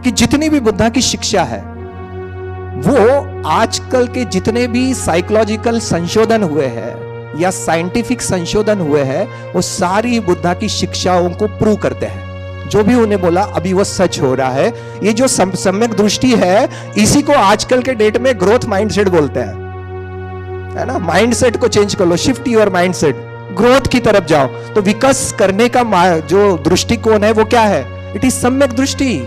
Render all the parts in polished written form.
कि जितनी भी बुद्धा की शिक्षा है वो आजकल के जितने भी साइकोलॉजिकल संशोधन हुए हैं या साइंटिफिक संशोधन हुए हैं वो सारी बुद्धा की शिक्षाओं को प्रूव करते हैं। जो भी उन्हें बोला अभी वो सच हो रहा है। ये जो सम्यक दृष्टि है इसी को आजकल के डेट में ग्रोथ माइंडसेट बोलते हैं, है ना। माइंडसेट को चेंज कर लो, शिफ्ट योर माइंडसेट, ग्रोथ की तरफ जाओ। तो विकास करने का जो दृष्टिकोण है वो क्या है? इट इज सम्यक दृष्टि।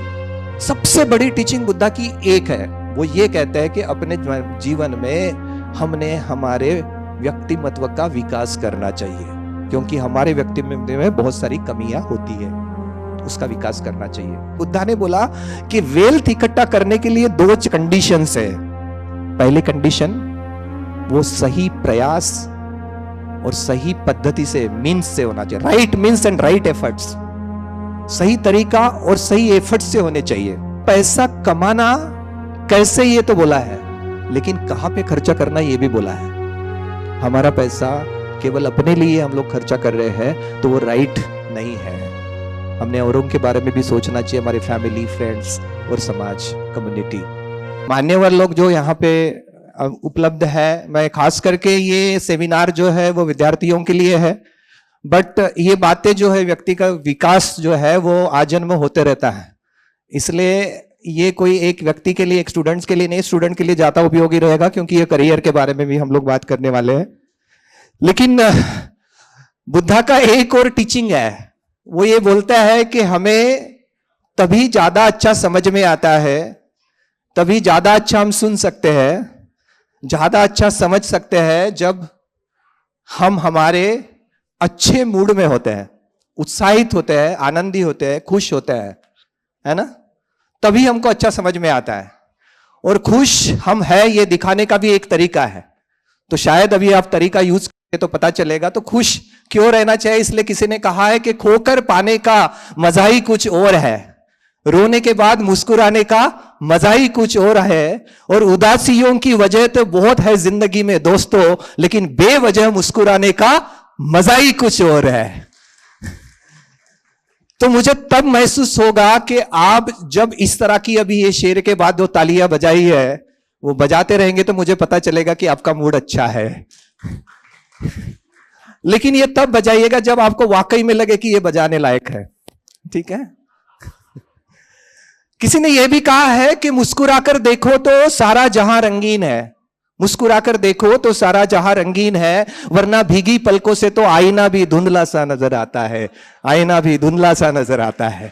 सबसे बड़ी टीचिंग बुद्धा की एक है, वो ये कहते हैं कि अपने जीवन में हमने हमारे व्यक्तिमत्व का विकास करना चाहिए, क्योंकि हमारे व्यक्तित्व में बहुत सारी कमियां होती है, उसका विकास करना चाहिए। बुद्धा ने बोला कि वेल्थ इकट्ठा करने के लिए 2 कंडीशंस है। पहली कंडीशन वो सही प्रयास और सही पद्धति से, मीन्स से होना चाहिए। Right means and right efforts, सही तरीका और सही एफर्ट्स से होने चाहिए। पैसा कमाना कैसे ये तो बोला है, लेकिन कहां पे खर्चा करना ये भी बोला है। हमारा पैसा केवल अपने लिए हम लोग खर्चा कर रहे हैं तो वो राइट नहीं है। हमने औरों के बारे में भी सोचना चाहिए, हमारे फैमिली, फ्रेंड्स और समाज, कम्युनिटी। मान्यवर लोग जो यहाँ पे उपलब्ध है, मैं खास करके ये सेमिनार जो है वो विद्यार्थियों के लिए है, बट ये बातें जो है व्यक्ति का विकास जो है वो आजन्म होते रहता है। इसलिए ये कोई एक व्यक्ति के लिए, एक स्टूडेंट्स के लिए नहीं, स्टूडेंट के लिए ज्यादा उपयोगी रहेगा, क्योंकि ये करियर के बारे में भी हम लोग बात करने वाले हैं। लेकिन बुद्धा का एक और टीचिंग है, वो ये बोलता है कि हमें तभी ज्यादा अच्छा समझ में आता है, तभी ज्यादा अच्छा हम सुन सकते हैं, ज्यादा अच्छा समझ सकते हैं जब हम हमारे अच्छे मूड में होते हैं, उत्साहित होते हैं, आनंदी होते हैं, खुश होते हैं, है ना। तभी हमको अच्छा समझ में आता है। और खुश हम है ये दिखाने का भी एक तरीका है। तो शायद अभी आप तरीका यूज करें तो पता चलेगा। तो खुश क्यों रहना चाहिए? इसलिए किसी ने कहा है कि खोकर पाने का मजा ही कुछ और है, रोने के बाद मुस्कुराने का मजा ही कुछ और है, और उदासियों की वजह तो बहुत है जिंदगी में दोस्तों, लेकिन बेवजह मुस्कुराने का मजा ही कुछ और है। तो मुझे तब महसूस होगा कि आप जब इस तरह की, अभी ये शेर के बाद 2 तालियां बजाई है, वो बजाते रहेंगे तो मुझे पता चलेगा कि आपका मूड अच्छा है। लेकिन ये तब बजाइएगा जब आपको वाकई में लगे कि ये बजाने लायक है, ठीक है। किसी ने यह भी कहा है कि मुस्कुराकर देखो तो सारा जहां रंगीन है, मुस्कुराकर देखो तो सारा जहां रंगीन है, वरना भीगी पलकों से तो आईना भी धुंधला सा नजर आता है, आईना भी धुंधला सा नजर आता है।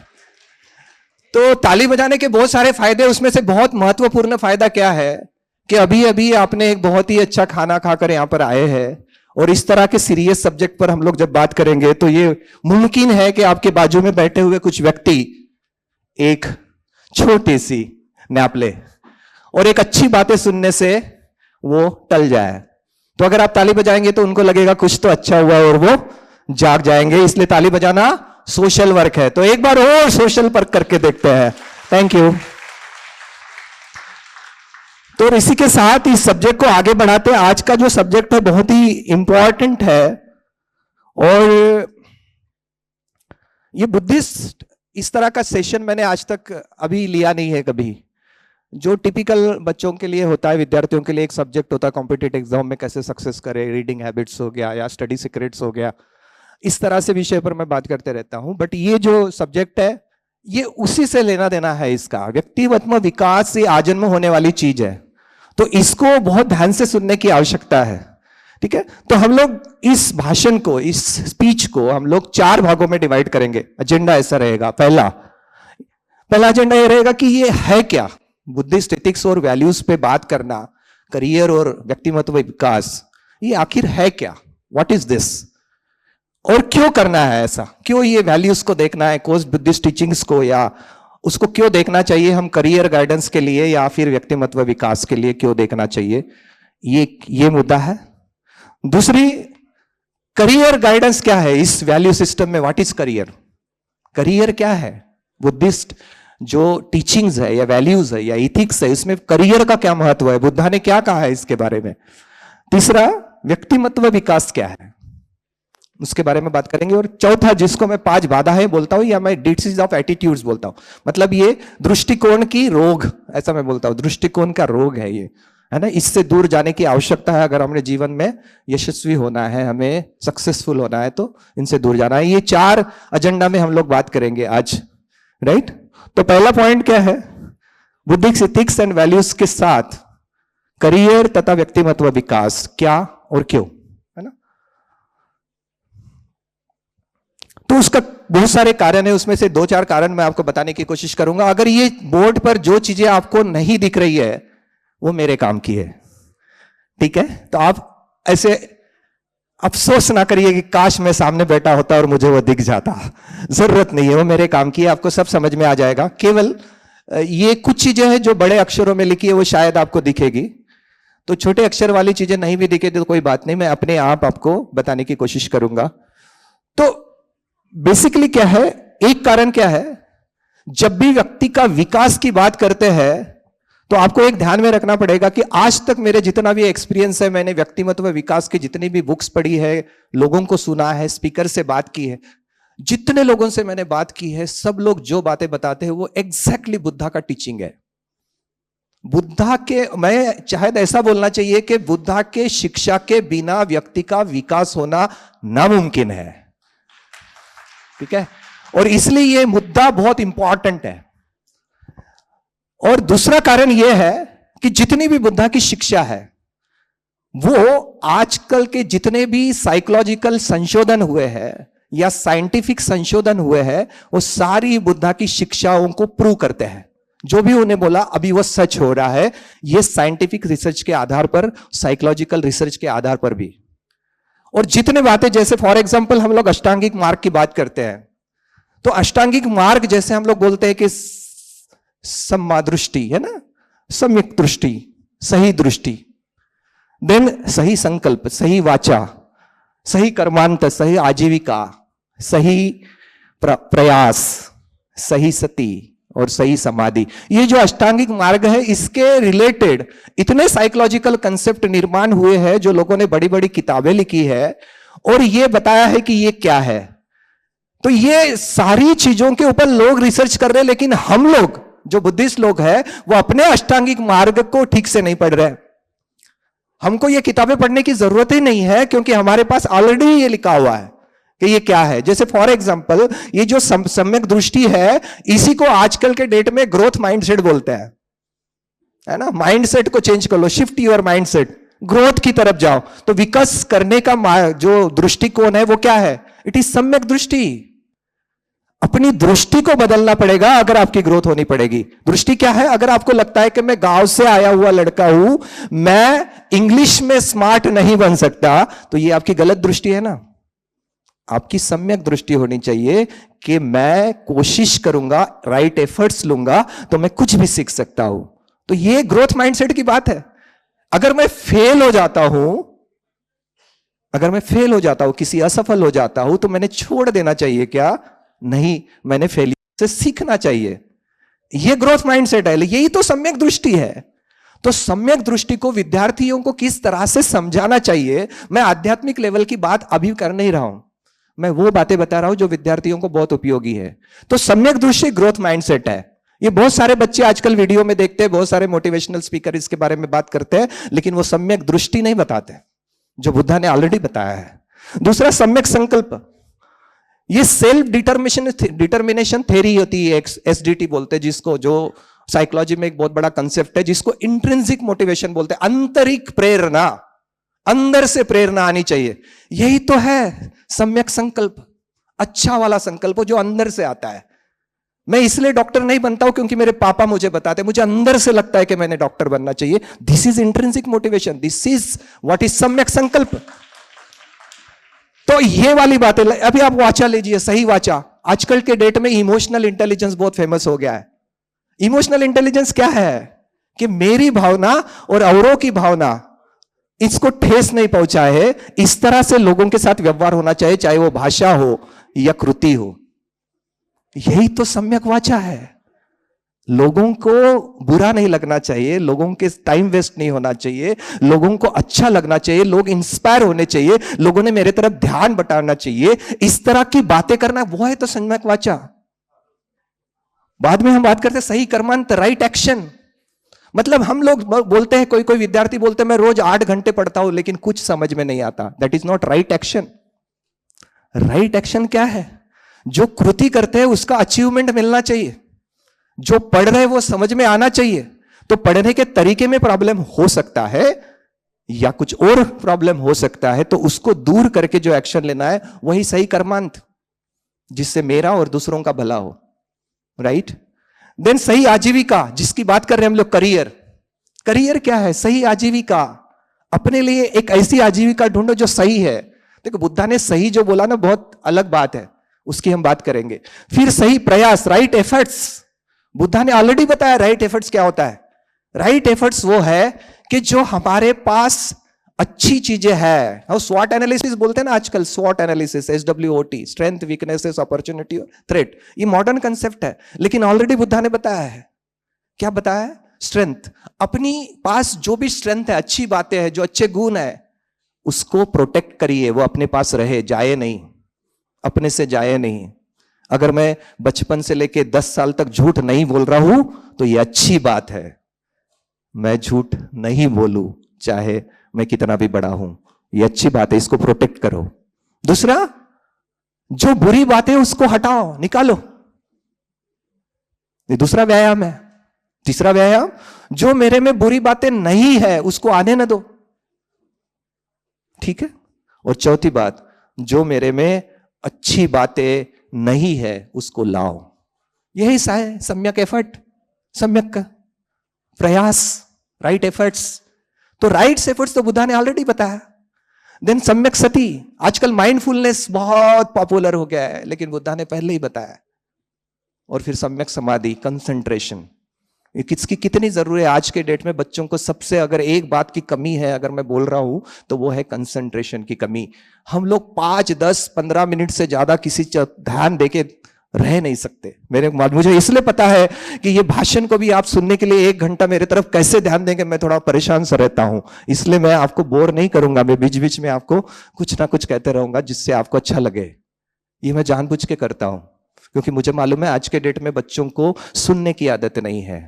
तो ताली बजाने के बहुत सारे फायदे, उसमें से बहुत महत्वपूर्ण फायदा क्या है कि अभी अभी आपने एक बहुत ही अच्छा खाना खाकर यहां पर आए हैं, और इस तरह के सीरियस सब्जेक्ट पर हम लोग जब बात करेंगे तो ये मुमकिन है कि आपके बाजू में बैठे हुए कुछ व्यक्ति एक छोटी सी नैप ले और एक अच्छी बातें सुनने से वो टल जाए। तो अगर आप ताली बजाएंगे तो उनको लगेगा कुछ तो अच्छा हुआ और वो जाग जाएंगे। इसलिए ताली बजाना सोशल वर्क है। तो एक बार और सोशल वर्क करके देखते हैं। Thank you. तो इसी के साथ इस सब्जेक्ट को आगे बढ़ाते हैं। आज का जो सब्जेक्ट है बहुत ही इंपॉर्टेंट है, और ये बुद्धिस्ट इस तरह का सेशन मैंने आज तक अभी लिया नहीं है कभी। जो टिपिकल बच्चों के लिए होता है, विद्यार्थियों के लिए एक सब्जेक्ट होता है कॉम्पिटिटिव एग्जाम में कैसे सक्सेस करें, रीडिंग हैबिट्स हो गया या स्टडी सीक्रेट्स हो गया, इस तरह से विषय पर मैं बात करते रहता हूं। बट ये जो सब्जेक्ट है ये उसी से लेना देना है, इसका व्यक्तित्व विकास से आजन्म होने वाली चीज है। तो इसको बहुत ध्यान से सुनने की आवश्यकता है, ठीक है। तो हम लोग इस भाषण को, इस स्पीच को हम लोग 4 भागों में डिवाइड करेंगे। एजेंडा ऐसा रहेगा। पहला एजेंडा ये रहेगा कि ये है क्या, बुद्धिस्ट एथिक्स और वैल्यूज पे बात करना, करियर और व्यक्तित्व विकास, ये आखिर है क्या, व्हाट इज दिस, और क्यों करना है ऐसा, क्यों ये वैल्यूज को देखना है, कोर्स बुद्धिस्ट टीचिंग्स को, या उसको क्यों देखना चाहिए हम करियर गाइडेंस के लिए या फिर व्यक्तित्व विकास के लिए क्यों देखना चाहिए, ये मुद्दा है। दूसरी, करियर गाइडेंस क्या है इस वैल्यू सिस्टम में, व्हाट इज करियर, करियर क्या है, बुद्धिस्ट जो टीचिंग्स है या वैल्यूज है या इथिक्स है इसमें करियर का क्या महत्व है, बुद्धा ने क्या कहा है इसके बारे में। तीसरा, व्यक्तित्व विकास क्या है, उसके बारे में बात करेंगे। और चौथा, जिसको मैं 5 बाधाएं बोलता हूं या मैं डिसीज ऑफ एटीट्यूड्स बोलता हूं, मतलब ये दृष्टिकोण की रोग, ऐसा मैं बोलता हूं, दृष्टिकोण का रोग है ये, है ना। इससे दूर जाने की आवश्यकता है अगर हमने जीवन में यशस्वी होना है, हमें सक्सेसफुल होना है, तो इनसे दूर जाना है। ये 4 एजेंडा में हम लोग बात करेंगे आज, राइट। तो पहला पॉइंट क्या है, बुद्धिक्स, इथिक्स एंड वैल्यूज के साथ करियर तथा व्यक्तिमत्व विकास, क्या और क्यों, है ना। तो उसका बहुत सारे कारण है, उसमें से 2-4 कारण मैं आपको बताने की कोशिश करूंगा। अगर ये बोर्ड पर जो चीजें आपको नहीं दिख रही है वो मेरे काम की है, ठीक है। तो आप ऐसे अफसोस ना करिए कि काश मैं सामने बैठा होता और मुझे वो दिख जाता, जरूरत नहीं है, वो मेरे काम की है, आपको सब समझ में आ जाएगा। केवल ये कुछ चीजें हैं जो बड़े अक्षरों में लिखी है वो शायद आपको दिखेगी, तो छोटे अक्षर वाली चीजें नहीं भी दिखे तो कोई बात नहीं, मैं अपने आप आपको बताने की कोशिश करूंगा। तो बेसिकली क्या है, एक कारण क्या है, जब भी व्यक्ति का विकास की बात करते हैं तो आपको एक ध्यान में रखना पड़ेगा कि आज तक मेरे जितना भी एक्सपीरियंस है, मैंने व्यक्तिमत्व विकास की जितनी भी बुक्स पढ़ी है, लोगों को सुना है, स्पीकर से बात की है, जितने लोगों से मैंने बात की है, सब लोग जो बातें बताते हैं वो एग्जैक्टली बुद्धा का टीचिंग है। बुद्धा के, मैं शायद ऐसा बोलना चाहिए कि बुद्धा के शिक्षा के बिना व्यक्ति का विकास होना नामुमकिन है, ठीक है। और इसलिए यह मुद्दा बहुत इंपॉर्टेंट है। और दूसरा कारण यह है कि जितनी भी बुद्धा की शिक्षा है वो आजकल के जितने भी साइकोलॉजिकल संशोधन हुए हैं या साइंटिफिक संशोधन हुए हैं, वो सारी बुद्धा की शिक्षाओं को प्रूव करते हैं। जो भी उन्हें बोला अभी वो सच हो रहा है, ये साइंटिफिक रिसर्च के आधार पर, साइकोलॉजिकल रिसर्च के आधार पर भी। और जितने बातें, जैसे फॉर एग्जांपल हम लोग अष्टांगिक मार्ग की बात करते हैं, तो अष्टांगिक मार्ग जैसे हम लोग बोलते हैं कि सम्मा दृष्टि, है ना, सम्यक दृष्टि, सही दृष्टि, देन सही संकल्प, सही वाचा, सही कर्मांत, सही आजीविका, सही प्रयास, सही सती और सही समाधि। ये जो अष्टांगिक मार्ग है, इसके रिलेटेड इतने साइकोलॉजिकल कंसेप्ट निर्माण हुए हैं, जो लोगों ने बड़ी बड़ी किताबें लिखी है और ये बताया है कि ये क्या है। तो ये सारी चीजों के ऊपर लोग रिसर्च कर रहे हैं, लेकिन हम लोग जो बुद्धिस्ट लोग हैं वो अपने अष्टांगिक मार्ग को ठीक से नहीं पढ़ रहे। हमको ये किताबें पढ़ने की जरूरत ही नहीं है, क्योंकि हमारे पास ऑलरेडी ये लिखा हुआ है कि ये क्या है। जैसे फॉर एग्जांपल ये जो सम्यक दृष्टि है, इसी को आजकल के डेट में ग्रोथ माइंडसेट बोलते हैं, है ना। माइंडसेट को चेंज कर लो, शिफ्ट योर माइंडसेट, ग्रोथ की तरफ जाओ। तो विकास करने का जो दृष्टिकोण है वो क्या है, इट इज सम्यक दृष्टि। अपनी दृष्टि को बदलना पड़ेगा अगर आपकी ग्रोथ होनी पड़ेगी। दृष्टि क्या है, अगर आपको लगता है कि मैं गांव से आया हुआ लड़का हूं, मैं इंग्लिश में स्मार्ट नहीं बन सकता, तो ये आपकी गलत दृष्टि है ना। आपकी सम्यक दृष्टि होनी चाहिए कि मैं कोशिश करूंगा, राइट एफर्ट्स लूंगा तो मैं कुछ भी सीख सकता हूं। तो ये ग्रोथ माइंडसेट की बात है। अगर मैं फेल हो जाता हूं, किसी असफल हो जाता हूं, तो मैंने छोड़ देना चाहिए क्या? नहीं, मैंने फेलियर से सीखना चाहिए। यह ग्रोथ माइंडसेट है, यही तो सम्यक दृष्टि है। तो सम्यक दृष्टि को विद्यार्थियों को किस तरह से समझाना चाहिए, मैं आध्यात्मिक लेवल की बात अभी कर नहीं रहा हूं, मैं वो बातें बता रहा हूं जो विद्यार्थियों को बहुत उपयोगी है। तो सम्यक दृष्टि ग्रोथ माइंडसेट है। ये बहुत सारे बच्चे आजकल वीडियो में देखते हैं, बहुत सारे मोटिवेशनल स्पीकर इसके बारे में बात करते हैं, लेकिन वो सम्यक दृष्टि नहीं बताते जो बुद्धा ने ऑलरेडी बताया है। दूसरा, सम्यक संकल्प। ये सेल्फ डिटर्मिनेशन थ्योरी होती है, एसडीटी बोलते हैं जिसको, जो साइकोलॉजी में एक बहुत बड़ा कंसेप्ट है, जिसको इंट्रिंसिक मोटिवेशन बोलते हैं। आंतरिक प्रेरणा, अंदर से प्रेरणा आनी चाहिए। यही तो है सम्यक संकल्प, अच्छा वाला संकल्प जो अंदर से आता है। मैं इसलिए डॉक्टर नहीं बनता हूं क्योंकि मेरे पापा मुझे बताते, मुझे अंदर से लगता है कि मैंने डॉक्टर बनना चाहिए। This is intrinsic motivation, this is what is सम्यक संकल्प। तो ये वाली बातें, अभी आप वाचा लीजिए, सही वाचा। आजकल के डेट में इमोशनल इंटेलिजेंस बहुत फेमस हो गया है। इमोशनल इंटेलिजेंस क्या है कि मेरी भावना और औरों की भावना, इसको ठेस नहीं पहुंचाए, इस तरह से लोगों के साथ व्यवहार होना चाहिए, चाहे वो भाषा हो या कृति हो। यही तो सम्यक वाचा है। लोगों को बुरा नहीं लगना चाहिए, लोगों के टाइम वेस्ट नहीं होना चाहिए, लोगों को अच्छा लगना चाहिए, लोग इंस्पायर होने चाहिए, लोगों ने मेरे तरफ ध्यान बटाना चाहिए, इस तरह की बातें करना, वो है तो सम्यक वाचा। बाद में हम बात करते सही कर्मांत, राइट एक्शन। मतलब हम लोग बोलते हैं, कोई कोई विद्यार्थी बोलते हैं मैं रोज 8 घंटे पढ़ता हूं लेकिन कुछ समझ में नहीं आता। That is not right action. Right action क्या है? जो कृति करते हैं उसका अचीवमेंट मिलना चाहिए, जो पढ़ रहे वो समझ में आना चाहिए। तो पढ़ने के तरीके में प्रॉब्लम हो सकता है या कुछ और प्रॉब्लम हो सकता है, तो उसको दूर करके जो एक्शन लेना है वही सही कर्मांत, जिससे मेरा और दूसरों का भला हो। राइट? देन सही आजीविका, जिसकी बात कर रहे हैं हम लोग, करियर। करियर क्या है? सही आजीविका। अपने लिए एक ऐसी आजीविका ढूंढो जो सही है। देखो बुद्धा ने सही जो बोला ना, बहुत अलग बात है, उसकी हम बात करेंगे। फिर सही प्रयास, राइट एफर्ट्स। बुद्धा ने ऑलरेडी बताया राइट एफर्ट्स क्या होता है। राइट एफर्ट्स वो है कि जो हमारे पास अच्छी चीजें हैं, और स्वॉट एनालिसिस बोलते हैं ना आजकल, स्वॉट analysis, SWOT, strength, weaknesses, opportunity और थ्रेट। ये मॉडर्न कंसेप्ट है, लेकिन ऑलरेडी बुद्धा ने बताया है। क्या बताया है? स्ट्रेंथ। अपनी पास जो भी स्ट्रेंथ है, अच्छी बातें हैं, जो अच्छे गुण है, उसको प्रोटेक्ट करिए, वो अपने पास रहे, जाए नहीं, अपने से जाए नहीं। अगर मैं बचपन से लेके 10 साल तक झूठ नहीं बोल रहा हूं तो ये अच्छी बात है। मैं झूठ नहीं बोलूं चाहे मैं कितना भी बड़ा हूं, ये अच्छी बात है, इसको प्रोटेक्ट करो। दूसरा, जो बुरी बात है उसको हटाओ, निकालो, ये दूसरा व्यायाम है। तीसरा व्यायाम, जो मेरे में बुरी बातें नहीं है उसको आने न दो, ठीक है। और चौथी बात, जो मेरे में अच्छी बातें नहीं है उसको लाओ। यही है सम्यक एफर्ट, सम्यक का प्रयास, राइट एफर्ट्स। तो राइट एफर्ट्स तो बुद्धा ने ऑलरेडी बताया। देन सम्यक सती। आजकल माइंडफुलनेस बहुत पॉपुलर हो गया है, लेकिन बुद्धा ने पहले ही बताया। और फिर सम्यक समाधि, कंसंट्रेशन। ये किसकी कितनी जरूरी है आज के डेट में। बच्चों को सबसे अगर एक बात की कमी है, अगर मैं बोल रहा हूं, तो वो है कंसंट्रेशन की कमी। हम लोग 5, 10, 15 मिनट से ज्यादा किसी ध्यान देके रह नहीं सकते। मुझे इसलिए पता है कि ये भाषण को भी आप सुनने के लिए 1 घंटा मेरे तरफ कैसे ध्यान देंगे, मैं थोड़ा परेशान सा रहता हूं। इसलिए मैं आपको बोर नहीं करूंगा, मैं बीच बीच में आपको कुछ ना कुछ कहते रहूंगा जिससे आपको अच्छा लगे। ये मैं जानबूझ के करता हूं, क्योंकि मुझे मालूम है आज के डेट में बच्चों को सुनने की आदत नहीं है,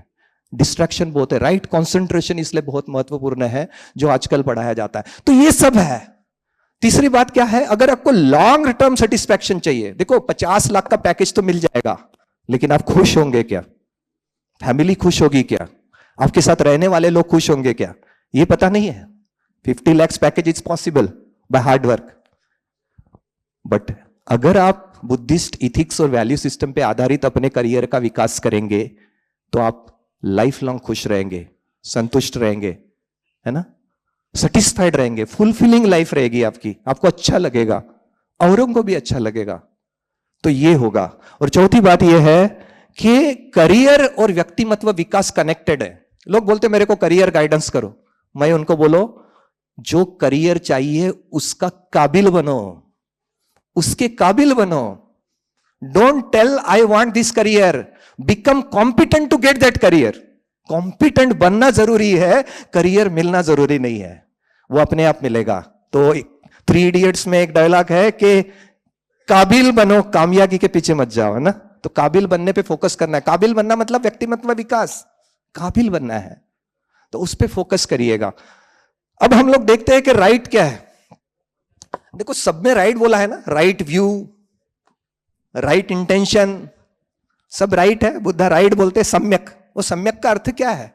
डिस्ट्रैक्शन बहुत है। राइट कंसंट्रेशन इसलिए बहुत महत्वपूर्ण है जो आजकल पढ़ाया जाता है। तो ये सब है। तीसरी बात क्या है, अगर आपको लॉन्ग टर्म सेटिस्फैक्शन चाहिए, देखो 50 लाख का पैकेज तो मिल जाएगा, लेकिन आप खुश होंगे क्या? फैमिली खुश होगी क्या? आपके साथ रहने वाले लोग खुश होंगे क्या? ये पता नहीं है। 50 lakhs package is possible by hard work, but अगर आप बुद्धिस्ट इथिक्स और वैल्यू सिस्टम पे आधारित अपने करियर का विकास करेंगे तो आप लाइफ लॉन्ग खुश रहेंगे, संतुष्ट रहेंगे, है ना, सेटिस्फाइड रहेंगे, फुलफिलिंग लाइफ रहेगी आपकी, आपको अच्छा लगेगा, औरों को भी अच्छा लगेगा। तो ये होगा। और चौथी बात ये है कि करियर और व्यक्तिमत्व विकास कनेक्टेड है। लोग बोलते मेरे को करियर गाइडेंस करो, मैं उनको बोलो जो करियर चाहिए उसका काबिल बनो, उसके काबिल बनो। Don't tell I want this career, become competent to get that career. Competent बनना जरूरी है, करियर मिलना जरूरी नहीं है, वो अपने आप मिलेगा। तो 3 इडियट्स में एक डायलॉग है कि काबिल बनो, कामयाबी के पीछे मत जाओ, है ना। तो काबिल बनने पे फोकस करना है। काबिल बनना मतलब व्यक्तिमत्व विकास, काबिल बनना है, तो उस पे फोकस करिएगा। अब हम लोग देखते हैं कि राइट क्या है। देखो सब में राइट बोला है ना, राइट व्यू, राइट इंटेंशन, सब राइट है। बुद्धा राइट बोलते हैं। सम्यक, वो सम्यक का अर्थ क्या है?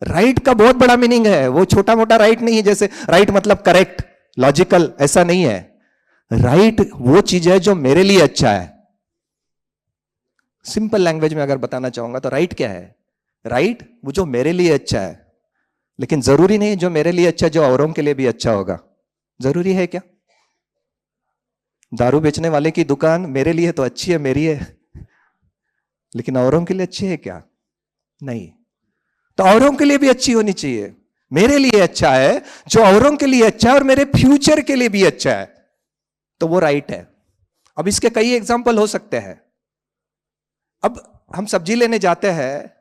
राइट का बहुत बड़ा मीनिंग है, वो छोटा मोटा राइट नहीं है, जैसे राइट मतलब करेक्ट, लॉजिकल, ऐसा नहीं है। राइट वो चीज है जो मेरे लिए अच्छा है। सिंपल लैंग्वेज में अगर बताना चाहूंगा तो राइट क्या है? राइट वो जो मेरे लिए अच्छा है, लेकिन जरूरी नहीं जो मेरे लिए अच्छा, जो औरों के लिए भी अच्छा होगा। जरूरी है क्या? दारू बेचने वाले की दुकान मेरे लिए तो अच्छी है, मेरी है, लेकिन औरों के लिए अच्छी है क्या? नहीं। तो औरों के लिए भी अच्छी होनी चाहिए। मेरे लिए अच्छा है, जो औरों के लिए अच्छा है और मेरे फ्यूचर के लिए भी अच्छा है, तो वो राइट है। अब इसके कई एग्जाम्पल हो सकते हैं। अब हम सब्जी लेने जाते हैं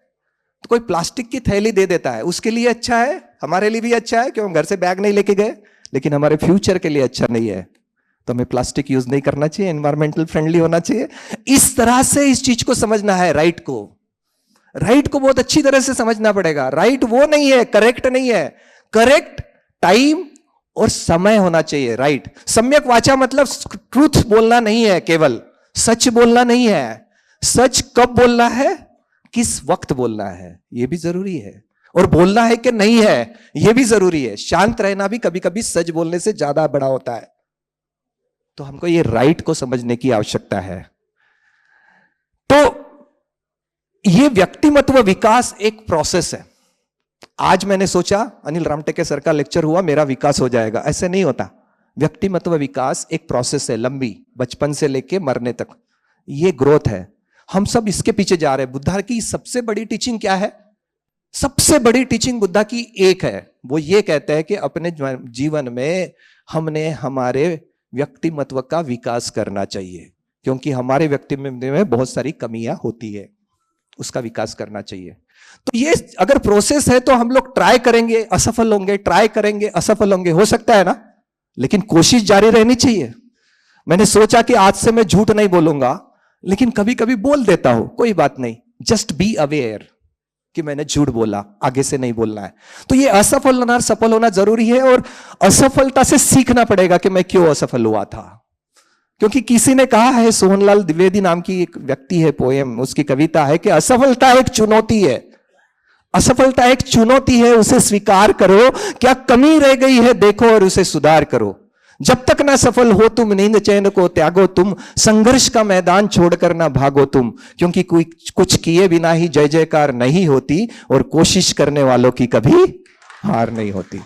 तो कोई प्लास्टिक की थैली दे देता है, उसके लिए अच्छा है, हमारे लिए भी अच्छा है, क्यों? हम घर से बैग नहीं लेके गए, लेकिन हमारे फ्यूचर के लिए अच्छा नहीं है। तो हमें प्लास्टिक यूज नहीं करना चाहिए, एनवायरमेंटल फ्रेंडली होना चाहिए। इस तरह से इस चीज को समझना है, राइट को। राइट को बहुत अच्छी तरह से समझना पड़ेगा। राइट वो नहीं है, करेक्ट नहीं है। करेक्ट टाइम और समय होना चाहिए। राइट, सम्यक वाचा मतलब ट्रूथ बोलना नहीं है, केवल सच बोलना नहीं है। सच कब बोलना है, किस वक्त बोलना है, यह भी जरूरी है। और बोलना है कि नहीं है, यह भी जरूरी है। शांत रहना भी कभी कभी सच बोलने से ज्यादा बड़ा होता है। तो हमको ये राइट को समझने की आवश्यकता है। तो ये व्यक्तिमत्व विकास एक प्रोसेस है। आज मैंने सोचा अनिल रामटेके सर का लेक्चर हुआ, मेरा विकास हो जाएगा, ऐसे नहीं होता। व्यक्तिमत्व विकास एक प्रोसेस है, लंबी, बचपन से लेके मरने तक ये ग्रोथ है। हम सब इसके पीछे जा रहे हैं। बुद्धा की सबसे बड़ी टीचिंग क्या है? सबसे बड़ी टीचिंग बुद्धा की एक है, वो ये कहते हैं कि अपने जीवन में हमने हमारे व्यक्तिमत्व का विकास करना चाहिए, क्योंकि हमारे व्यक्तिमत्व में बहुत सारी कमियां होती है, उसका विकास करना चाहिए। तो ये अगर प्रोसेस है तो हम लोग ट्राई करेंगे, असफल होंगे, ट्राई करेंगे, असफल होंगे, हो सकता है ना, लेकिन कोशिश जारी रहनी चाहिए। मैंने सोचा कि आज से मैं झूठ नहीं बोलूंगा, लेकिन कभी कभी बोल देता हूं, कोई बात नहीं, जस्ट बी अवेयर कि मैंने झूठ बोला, आगे से नहीं बोलना है। तो ये असफल होना और सफल होना जरूरी है, और असफलता से सीखना पड़ेगा कि मैं क्यों असफल हुआ था। क्योंकि किसी ने कहा है, सोहनलाल द्विवेदी नाम की एक व्यक्ति है, पोएम, उसकी कविता है कि असफलता एक चुनौती है। असफलता एक चुनौती है, उसे स्वीकार करो, क्या कमी रह गई है देखो और उसे सुधार करो। जब तक ना सफल हो तुम, नींद चैन को त्यागो तुम, संघर्ष का मैदान छोड़कर ना भागो तुम, क्योंकि कोई कुछ किए बिना ही जय जयकार नहीं होती, और कोशिश करने वालों की कभी हार नहीं होती।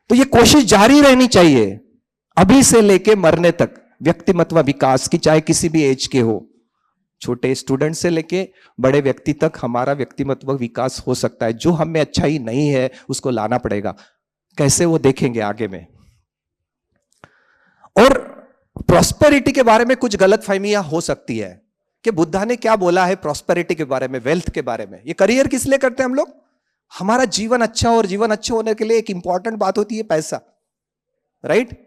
तो ये कोशिश जारी रहनी चाहिए, अभी से लेके मरने तक, व्यक्तिमत्व विकास की, चाहे किसी भी एज के हो, छोटे स्टूडेंट से लेके बड़े व्यक्ति तक हमारा व्यक्तिमत्व विकास हो सकता है। जो हम में अच्छाई नहीं है उसको लाना पड़ेगा। कैसे, वो देखेंगे आगे में। और प्रॉस्पेरिटी के बारे में कुछ गलतफहमियां हो सकती है कि बुद्धा ने क्या बोला है प्रॉस्पेरिटी के बारे में, वेल्थ के बारे में। ये करियर किस लिए करते हैं हम लोग? हमारा जीवन अच्छा, और जीवन अच्छे होने के लिए एक इंपॉर्टेंट बात होती है पैसा, राइट?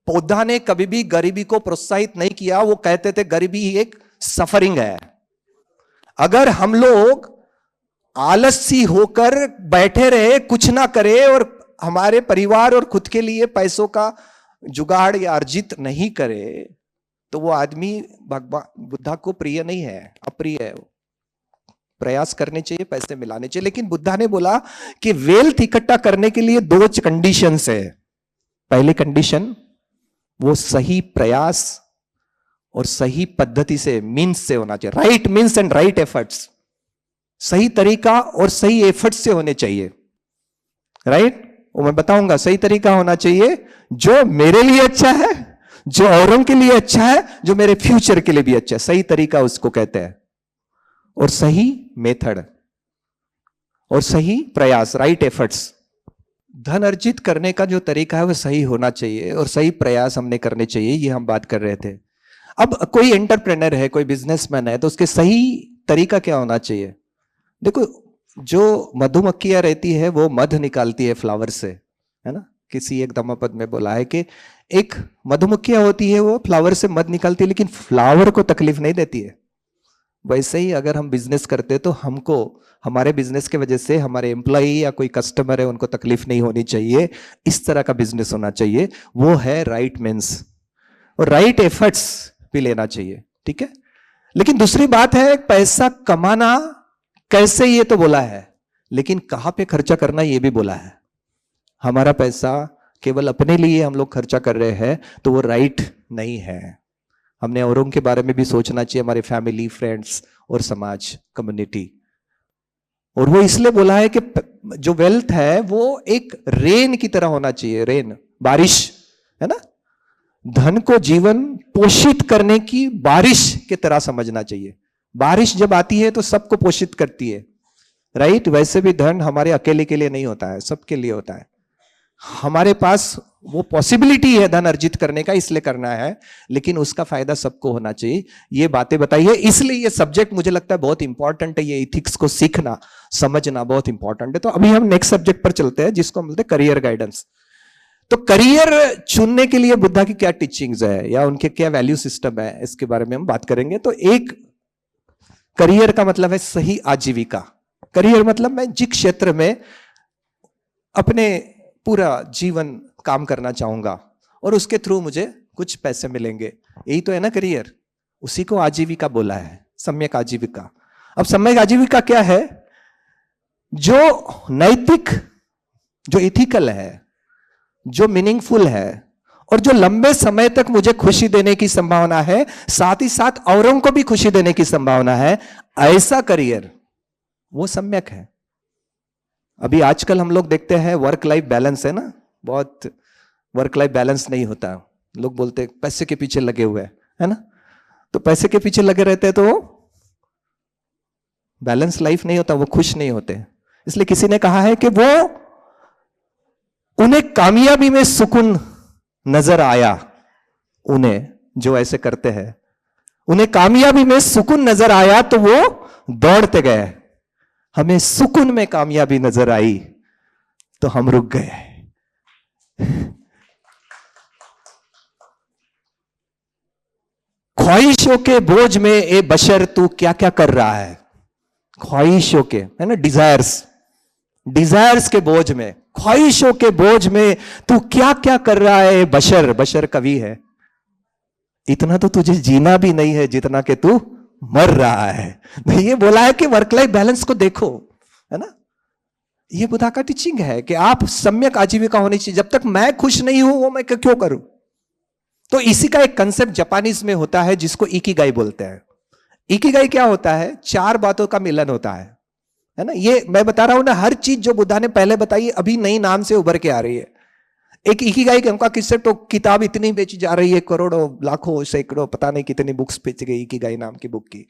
बुद्धा ने कभी भी गरीबी को प्रोत्साहित नहीं किया। वो कहते थे गरीबी ही एक सफरिंग है। अगर हम लोग आलसी होकर बैठे रहे, कुछ ना करे, और हमारे परिवार और खुद के लिए पैसों का जुगाड़ या अर्जित नहीं करे, तो वो आदमी भगवान बुद्धा को प्रिय नहीं है, अप्रिय है। प्रयास करने चाहिए, पैसे मिलाने चाहिए, लेकिन बुद्धा ने बोला कि वेल्थ इकट्ठा करने के लिए दो कंडीशंस है। पहली कंडीशन, वो सही प्रयास और सही पद्धति से, मीन्स से होना चाहिए। Right means and right efforts, सही तरीका और सही एफर्ट्स से होने चाहिए, राइट? वो मैं बताऊंगा। सही तरीका होना चाहिए जो मेरे लिए अच्छा है, जो औरों के लिए अच्छा है, जो मेरे फ्यूचर के लिए भी अच्छा है। सही तरीका उसको कहते हैं। और सही मेथड और सही प्रयास, राइट एफर्ट्स। धन अर्जित करने का जो तरीका है वो सही होना चाहिए, और सही प्रयास हमने करने चाहिए, ये हम बात कर रहे थे। अब कोई एंटरप्रेनर है, कोई बिजनेसमैन है, तो उसके सही तरीका क्या होना चाहिए? देखो, जो मधुमक्खियां रहती है वो मध निकालती है फ्लावर से, है ना? किसी एक धम्मपद में बोला है कि एक मधुमक्खियां होती है, वो फ्लावर से मध निकालती है, लेकिन फ्लावर को तकलीफ नहीं देती है। वैसे ही अगर हम बिजनेस करते तो हमको, हमारे बिजनेस के वजह से हमारे एम्प्लॉई या कोई कस्टमर है उनको तकलीफ नहीं होनी चाहिए। इस तरह का बिजनेस होना चाहिए। वो है राइट मीन्स, और राइट एफर्ट्स भी लेना चाहिए, ठीक है? लेकिन दूसरी बात है, पैसा कमाना कैसे, ये तो बोला है, लेकिन कहां पे खर्चा करना ये भी बोला है। हमारा पैसा केवल अपने लिए हम लोग खर्चा कर रहे हैं तो वो राइट नहीं है। हमने औरों के बारे में भी सोचना चाहिए, हमारे फैमिली, फ्रेंड्स और समाज, कम्युनिटी। और वो इसलिए बोला है कि जो वेल्थ है वो एक रेन की तरह होना चाहिए। रेन, बारिश, है ना? धन को जीवन पोषित करने की बारिश की तरह समझना चाहिए। बारिश जब आती है तो सबको पोषित करती है, राइट? वैसे भी धन हमारे अकेले के लिए नहीं होता है, सबके लिए होता है। हमारे पास वो पॉसिबिलिटी है धन अर्जित करने का, इसलिए करना है, लेकिन उसका फायदा सबको होना चाहिए। ये बातें बताइए, इसलिए ये सब्जेक्ट मुझे लगता है बहुत इंपॉर्टेंट है। ये इथिक्स को सीखना समझना बहुत इंपॉर्टेंट है। तो अभी हम नेक्स्ट सब्जेक्ट पर चलते हैं, जिसको हम बोलते हैं करियर गाइडेंस। तो करियर चुनने के लिए बुद्धा की क्या टीचिंग्स है या उनके क्या वैल्यू सिस्टम है, इसके बारे में हम बात करेंगे। तो एक करियर का मतलब है सही आजीविका। करियर मतलब मैं जिस क्षेत्र में अपने पूरा जीवन काम करना चाहूंगा और उसके थ्रू मुझे कुछ पैसे मिलेंगे, यही तो है ना करियर। उसी को आजीविका बोला है, सम्यक आजीविका। अब सम्यक आजीविका क्या है? जो नैतिक, जो इथिकल है, जो मीनिंगफुल है और जो लंबे समय तक मुझे खुशी देने की संभावना है, साथ ही साथ औरों को भी खुशी देने की संभावना है, ऐसा करियर वो सम्यक है। अभी आजकल हम लोग देखते हैं वर्क लाइफ बैलेंस है ना, बहुत वर्क लाइफ बैलेंस नहीं होता। लोग बोलते हैं पैसे के पीछे लगे हुए है ना, तो पैसे के पीछे लगे रहते हैं तो बैलेंस लाइफ नहीं होता, वो खुश नहीं होते। इसलिए किसी ने कहा है कि वो उन्हें कामयाबी में सुकून नजर आया, उन्हें जो ऐसे करते हैं उन्हें कामयाबी में सुकून नजर आया तो वो दौड़ते गए। हमें सुकून में कामयाबी नजर आई तो हम रुक गए। ख्वाहिशों के बोझ में ए बशर तू क्या क्या कर रहा है। ख्वाहिशों के, है ना, डिजायर्स के बोझ में, ख्वाहिशों के बोझ में तू क्या क्या कर रहा है बशर। बशर कवि है। इतना तो तुझे जीना भी नहीं है जितना कि तू मर रहा है। तो ये बोला है कि वर्क लाइफ बैलेंस को देखो, है ना। ये बुद्धा का टीचिंग है कि आप सम्यक आजीविका होनी चाहिए। जब तक मैं खुश नहीं हूं वो मैं क्यों करूं। तो इसी का एक कंसेप्ट जापानीज में होता है जिसको इकिगाई बोलते हैं। इकिगाई क्या होता है? 4 बातों का मिलन होता है ना। ये मैं बता रहा हूं ना, हर चीज जो बुद्धा ने पहले बताई अभी नई नाम से उभर के आ रही है। एक इकिगाई का कंसेप्ट, तो किताब इतनी बेची जा रही है, करोड़ों लाखों सैकड़ों पता नहीं कितनी बुक्स बेच गई इकिगाई नाम की बुक की।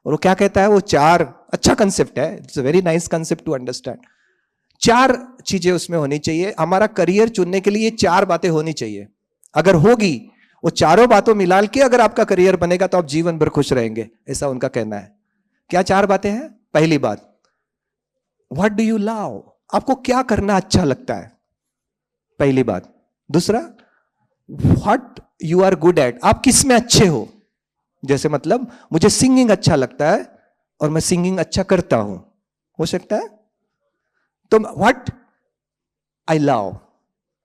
और वो क्या कहता है, वो 4 अच्छा कंसेप्ट है, it's a very nice concept to understand. 4 चीजें उसमें होनी चाहिए। हमारा करियर चुनने के लिए 4 बातें होनी चाहिए। अगर होगी वो चारों बातों मिला के अगर आपका करियर बनेगा तो आप जीवन भर खुश रहेंगे, ऐसा उनका कहना है। क्या 4 बातें हैं? पहली बात, व्हाट डू यू लव, आपको क्या करना अच्छा लगता है, पहली बात। दूसरा, what you are good at, आप किस में अच्छे हो। जैसे मतलब मुझे सिंगिंग अच्छा लगता है और मैं सिंगिंग अच्छा करता हूं, हो सकता है। तो what I love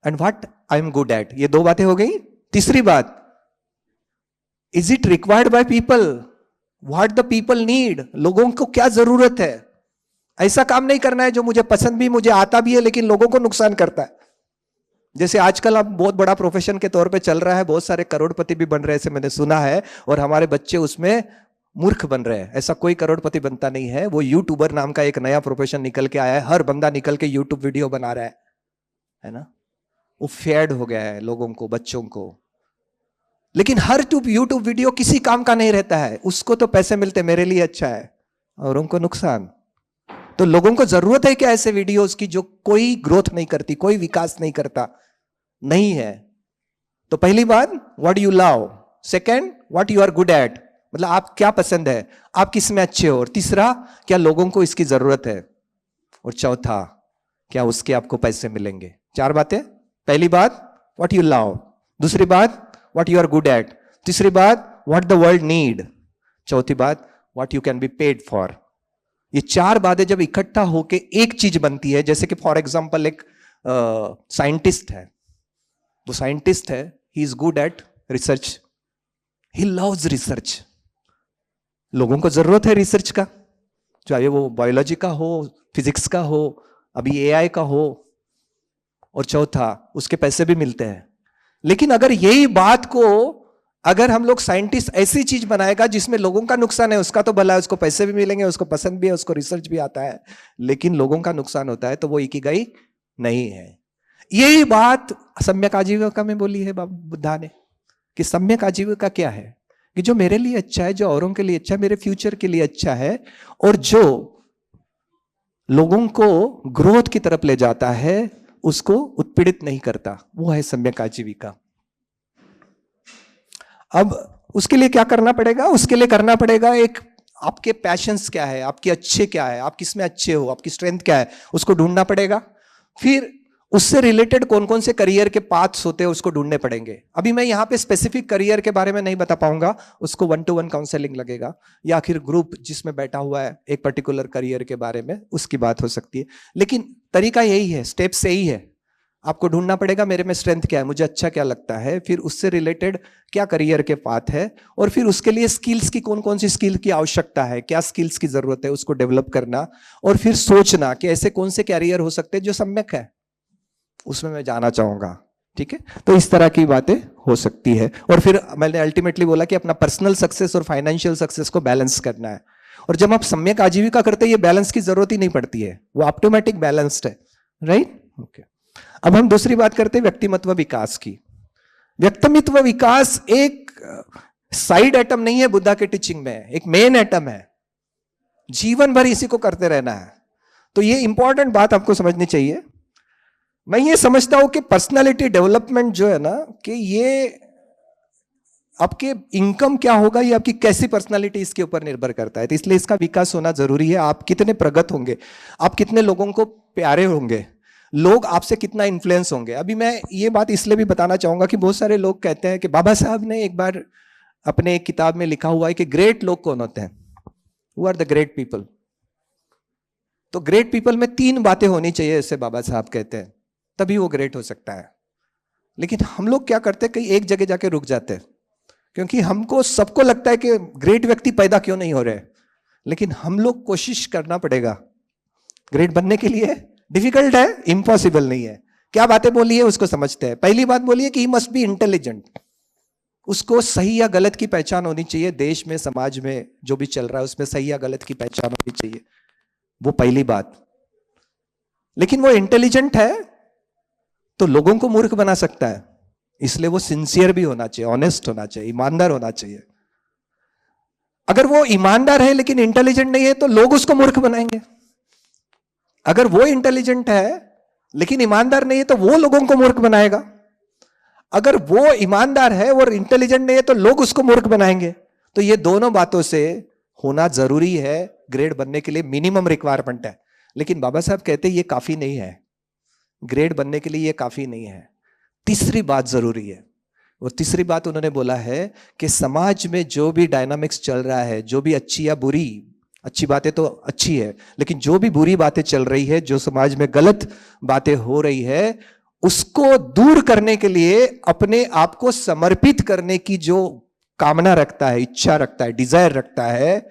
and what I am good at, ये 2 बातें हो गई। तीसरी बात, is it required by people, what the people need, लोगों को क्या जरूरत है। ऐसा काम नहीं करना है जो मुझे पसंद भी, मुझे आता भी है, लेकिन लोगों को नुकसान करता है। जैसे आजकल अब बहुत बड़ा प्रोफेशन के तौर पे चल रहा है, बहुत सारे करोड़पति भी बन रहे हैं, ऐसे मैंने सुना है, और हमारे बच्चे उसमें मूर्ख बन रहे हैं। ऐसा कोई करोड़पति बनता नहीं है। वो यूट्यूबर नाम का एक नया प्रोफेशन निकल के आया है, हर बंदा निकल के यूट्यूब वीडियो बना रहा है ना। वो फेड हो गया है लोगों को, बच्चों को। लेकिन हर यूट्यूब वीडियो किसी काम का नहीं रहता है। उसको तो पैसे मिलते, मेरे लिए अच्छा है, और उनको नुकसान। तो लोगों को जरूरत है क्या ऐसे वीडियोस की जो कोई ग्रोथ नहीं करती, कोई विकास नहीं करता, नहीं है। तो पहली बात, what you love. Second, what you are good at, मतलब आप क्या पसंद है, आप किस में अच्छे हो। और तीसरा, क्या लोगों को इसकी जरूरत है। और चौथा, क्या उसके आपको पैसे मिलेंगे। 4 बातें। पहली बात, व्हाट यू लव। दूसरी बात, what you are good at. तीसरी बात, व्हाट द वर्ल्ड नीड। चौथी बात, what you can be paid for. ये 4 बातें जब इकट्ठा होके एक चीज बनती है। जैसे कि फॉर एग्जाम्पल एक साइंटिस्ट है, वो साइंटिस्ट है, he is good at research, he loves research. लोगों को जरूरत है रिसर्च का, चाहे वो बायोलॉजी का हो, फिजिक्स का हो, अभी एआई का हो। और चौथा, उसके पैसे भी मिलते हैं। लेकिन अगर यही बात को अगर हम लोग साइंटिस्ट ऐसी चीज बनाएगा जिसमें लोगों का नुकसान है, उसका तो भला है, उसको पैसे भी मिलेंगे, उसको पसंद भी है, उसको रिसर्च भी आता है, लेकिन लोगों का नुकसान होता है, तो वो इकिगाई नहीं है। यही बात सम्यक आजीविका में बोली है बुद्धा ने, कि सम्यक आजीविका क्या है, कि जो मेरे लिए अच्छा है, जो औरों के लिए अच्छा है, मेरे फ्यूचर के लिए अच्छा है, और जो लोगों को ग्रोथ की तरफ ले जाता है, उसको उत्पीड़ित नहीं करता, वो है सम्यक आजीविका। अब उसके लिए क्या करना पड़ेगा? उसके लिए करना पड़ेगा एक, आपके पैशंस क्या है, आपके अच्छे क्या है, आप किस में अच्छे हो, आपकी स्ट्रेंथ क्या है, उसको ढूंढना पड़ेगा। फिर उससे रिलेटेड कौन कौन से करियर के पाथ्स होते हैं उसको ढूंढने पड़ेंगे। अभी मैं यहाँ पे स्पेसिफिक करियर के बारे में नहीं बता पाऊंगा, उसको 1-to-1 काउंसलिंग लगेगा, या आखिर ग्रुप जिसमें बैठा हुआ है एक पर्टिकुलर करियर के बारे में उसकी बात हो सकती है। लेकिन तरीका यही है, स्टेप्स यही है। आपको ढूंढना पड़ेगा मेरे में स्ट्रेंथ क्या है, मुझे अच्छा क्या लगता है, फिर उससे रिलेटेड क्या करियर के पाथ है, और फिर उसके लिए स्किल्स की कौन कौन सी स्किल की आवश्यकता है, क्या स्किल्स की जरूरत है, उसको डेवलप करना, और फिर सोचना कि ऐसे कौन से कैरियर हो सकते हैं जो सम्यक है, उसमें मैं जाना चाहूंगा। ठीक है, तो इस तरह की बातें हो सकती है। और फिर मैंने अल्टीमेटली बोला कि अपना पर्सनल सक्सेस और फाइनेंशियल सक्सेस को बैलेंस करना है। और जब आप सम्यक आजीविका करते हैं, ये बैलेंस की जरूरत ही नहीं पड़ती है, वो ऑटोमेटिक बैलेंस्ड है। Right, okay. अब हम दूसरी बात करते हैं व्यक्तिमत्व विकास की। व्यक्तिमत्व विकास एक साइड आइटम नहीं है बुद्धा के टीचिंग में, एक मेन आइटम है। जीवन भर इसी को करते रहना है। तो ये इंपॉर्टेंट बात आपको समझनी चाहिए। मैं ये समझता हूं कि पर्सनालिटी डेवलपमेंट जो है ना, कि ये आपके इनकम क्या होगा, ये आपकी कैसी पर्सनालिटी, इसके ऊपर निर्भर करता है। तो इसलिए इसका विकास होना जरूरी है। आप कितने प्रगत होंगे, आप कितने लोगों को प्यारे होंगे, लोग आपसे कितना इन्फ्लुएंस होंगे। अभी मैं ये बात इसलिए भी बताना चाहूंगा कि बहुत सारे लोग कहते हैं कि बाबा साहब ने एक बार अपने एक किताब में लिखा हुआ है कि ग्रेट लोग कौन होते हैं, who are the great people. तो ग्रेट पीपल में 3 बातें होनी चाहिए, ऐसे बाबा साहब कहते हैं, तभी वो ग्रेट हो सकता है। लेकिन हम लोग क्या करते हैं, कहीं एक जगह जाके रुक जाते हैं, क्योंकि हमको सबको लगता है कि ग्रेट व्यक्ति पैदा क्यों नहीं हो रहे। लेकिन हम लोग कोशिश करना पड़ेगा ग्रेट बनने के लिए। डिफिकल्ट है, इम्पॉसिबल नहीं है। क्या बातें बोली है उसको समझते हैं। पहली बात बोलिए कि ही मस्ट बी इंटेलिजेंट। उसको सही या गलत की पहचान होनी चाहिए। देश में, समाज में जो भी चल रहा है उसमें सही या गलत की पहचान होनी चाहिए, वो पहली बात। लेकिन वो इंटेलिजेंट है तो लोगों को मूर्ख बना सकता है, इसलिए वो सिंसियर भी होना चाहिए, ऑनेस्ट होना चाहिए, ईमानदार होना चाहिए। अगर वो ईमानदार है लेकिन इंटेलिजेंट नहीं है तो लोग उसको मूर्ख बनाएंगे। अगर वो इंटेलिजेंट है लेकिन ईमानदार नहीं है तो वो लोगों को मूर्ख बनाएगा। अगर वो ईमानदार है और इंटेलिजेंट नहीं है तो लोग उसको मूर्ख बनाएंगे। तो ये दोनों बातों से होना जरूरी है ग्रेड बनने के लिए, मिनिमम रिक्वायरमेंट है। लेकिन बाबा साहब कहते हैं ये काफी नहीं है, ग्रेड बनने के लिए ये काफी नहीं है। तीसरी बात जरूरी है। और तीसरी बात उन्होंने बोला है कि समाज में जो भी डायनामिक्स चल रहा है, जो भी अच्छी या बुरी, अच्छी बातें तो अच्छी है, लेकिन जो भी बुरी बातें चल रही है, जो समाज में गलत बातें हो रही है, उसको दूर करने के लिए अपने आप को समर्पित करने की जो कामना रखता है, इच्छा रखता है, डिजायर रखता है,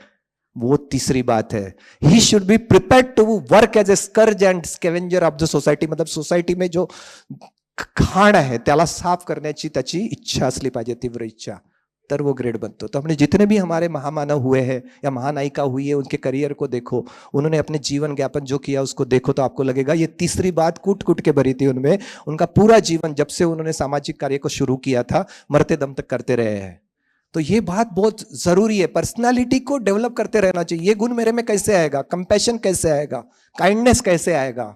वो तीसरी बात है। He should be prepared to work as a scourge and scavenger of the society. मतलब सोसायटी में जो खाण आहे त्याला साफ करण्याची त्याची इच्छा असली पाहिजे, तीव्र इच्छा, तर वो ग्रेड बनतो। तो हमने जितने भी हमारे महामानव हुए हैं या महानायिका हुई है, उनके करियर को देखो, उन्होंने अपने जीवन ज्ञापन जो किया उसको देखो, तो आपको लगेगा ये तीसरी बात कूट कूट के भरी थी उनमें। उनका पूरा जीवन, जब से उन्होंने सामाजिक कार्य को शुरू किया था, मरते दम तक करते रहे हैं। तो ये बात बहुत जरूरी है। पर्सनालिटी को डेवलप करते रहना चाहिए। ये गुण मेरे में कैसे आएगा, कंपैशन कैसे आएगा, काइंडनेस कैसे आएगा,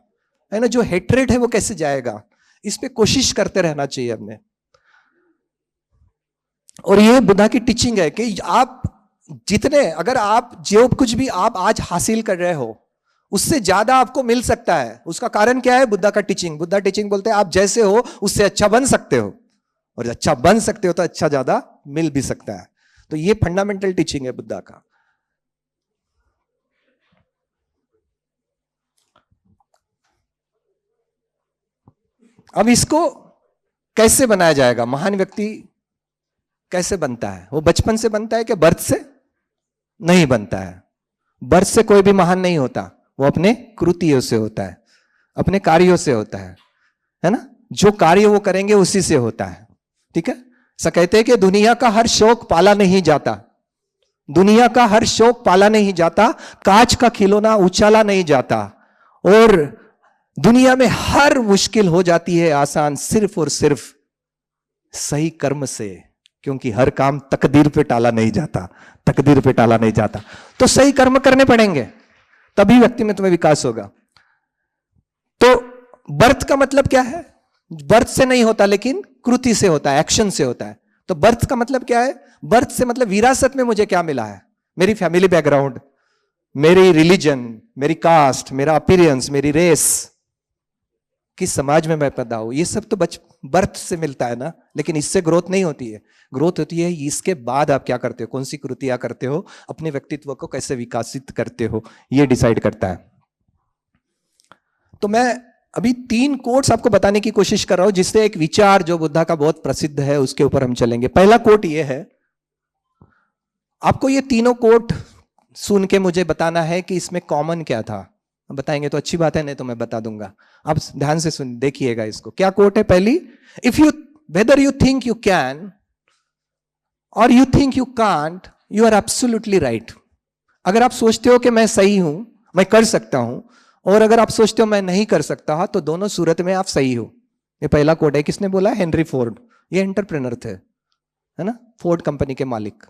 है ना, जो हेट्रेड है वो कैसे जाएगा, इस पे कोशिश करते रहना चाहिए हमने। और ये बुद्धा की टीचिंग है कि आप जितने, अगर आप जो कुछ भी आप आज हासिल कर रहे हो उससे ज्यादा आपको मिल सकता है। उसका कारण क्या है? बुद्धा का टीचिंग। बुद्धा टीचिंग बोलते हैं आप जैसे हो उससे अच्छा बन सकते हो, और अच्छा बन सकते हो तो अच्छा ज्यादा मिल भी सकता है। तो ये फंडामेंटल टीचिंग है बुद्धा का। अब इसको कैसे बनाया जाएगा? महान व्यक्ति कैसे बनता है? वो बचपन से बनता है कि बर्थ से? नहीं बनता है। बर्थ से कोई भी महान नहीं होता, वो अपने कृतियों से होता है, अपने कार्यों से होता है ना। जो कार्य वो करेंगे उसी से होता है। ठीक है, ऐसा कहते हैं कि दुनिया का हर शौक पाला नहीं जाता, दुनिया का हर शौक पाला नहीं जाता, कांच का खिलौना उछाला नहीं जाता, और दुनिया में हर मुश्किल हो जाती है आसान सिर्फ और सिर्फ सही कर्म से, क्योंकि हर काम तकदीर पे टाला नहीं जाता, तकदीर पे टाला नहीं जाता। तो सही कर्म करने पड़ेंगे, तभी व्यक्तित्व में विकास होगा। तो बर्थ का मतलब क्या है? बर्थ से नहीं होता, लेकिन कृति से होता है, एक्शन से होता है। तो बर्थ का मतलब क्या है? बर्थ से मतलब विरासत में मुझे क्या मिला है, मेरी फैमिली बैकग्राउंड, मेरी रिलीजन, मेरी कास्ट, मेरा अपीयरेंस, मेरी रेस, किस समाज में मैं पैदा हूं, ये सब तो बर्थ से मिलता है ना। लेकिन इससे ग्रोथ नहीं होती है। ग्रोथ होती है इसके बाद आप क्या करते हो, कौन सी कृतियां करते हो, अपने व्यक्तित्व को कैसे विकसित करते हो, ये डिसाइड करता है। तो मैं अभी 3 कोट्स आपको बताने की कोशिश कर रहा हूं, जिससे एक विचार जो बुद्धा का बहुत प्रसिद्ध है उसके ऊपर हम चलेंगे। पहला कोट ये है, आपको ये तीनों कोट सुन के मुझे बताना है कि इसमें कॉमन क्या था। बताएंगे तो अच्छी बात है, नहीं तो मैं बता दूंगा। आप ध्यान से सुन देखिएगा इसको। क्या कोट है? पहली, if you whether you think you can or you think you can't, you are absolutely right. अगर आप सोचते हो कि मैं सही हूं, मैं कर सकता हूं, और अगर आप सोचते हो मैं नहीं कर सकता, तो दोनों सूरत में आप सही हो। ये पहला कोट है। किसने बोला? Henry Ford. ये एंटरप्रेन्योर थे, है ना, फोर्ड कंपनी के मालिक।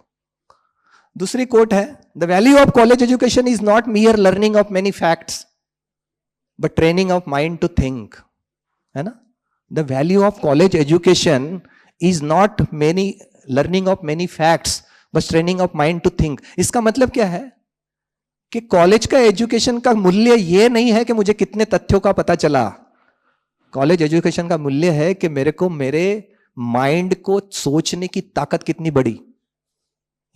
दूसरी कोट है, the value of college education is not mere learning of many facts but training of mind to think, है ना। The value of college education is not many learning of many facts but training of mind to think. इसका मतलब क्या है कि college का education का मूल्य यह नहीं है कि मुझे कितने तथ्यों का पता चला। कॉलेज एजुकेशन का मूल्य है कि मेरे को मेरे माइंड को सोचने की ताकत कितनी बड़ी,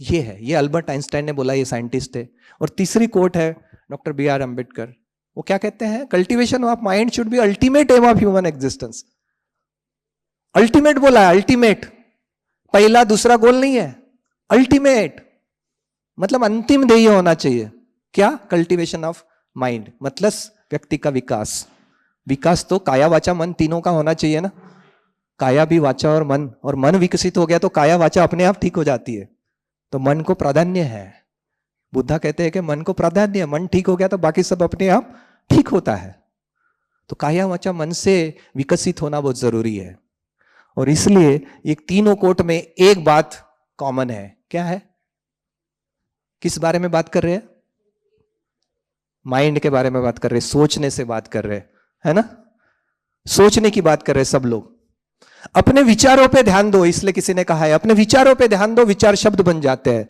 ये है। ये अल्बर्ट आइंस्टाइन ने बोला, ये साइंटिस्ट है। और तीसरी कोट है डॉक्टर B.R. अम्बेडकर। वो क्या कहते हैं? Cultivation of mind should be ultimate aim of human existence. Ultimate बोला है, अल्टीमेट। पहला दूसरा गोल नहीं है, अल्टीमेट मतलब अंतिम ध्येय होना चाहिए। क्या? कल्टीवेशन ऑफ माइंड मतलब व्यक्ति का विकास। विकास तो काया वाचा मन तीनों का होना चाहिए ना। काया भी, वाचा और मन विकसित हो गया तो काया वाचा अपने आप ठीक हो जाती है। तो मन को प्राधान्य है। बुद्धा कहते हैं कि मन को प्राधान्य है। मन ठीक हो गया तो बाकी सब अपने आप ठीक होता है। तो काया वाचा मन से विकसित होना बहुत जरूरी है। और इसलिए ये तीनों कोट में एक बात कॉमन है। क्या है? किस बारे में बात कर रहे हैं? माइंड के बारे में बात कर रहे हैं, सोचने से बात कर रहे हैं, है ना। सोचने की बात कर रहे हैं सब लोग। अपने विचारों पे ध्यान दो, इसलिए किसी ने कहा है अपने विचारों पे ध्यान दो, विचार शब्द बन जाते हैं।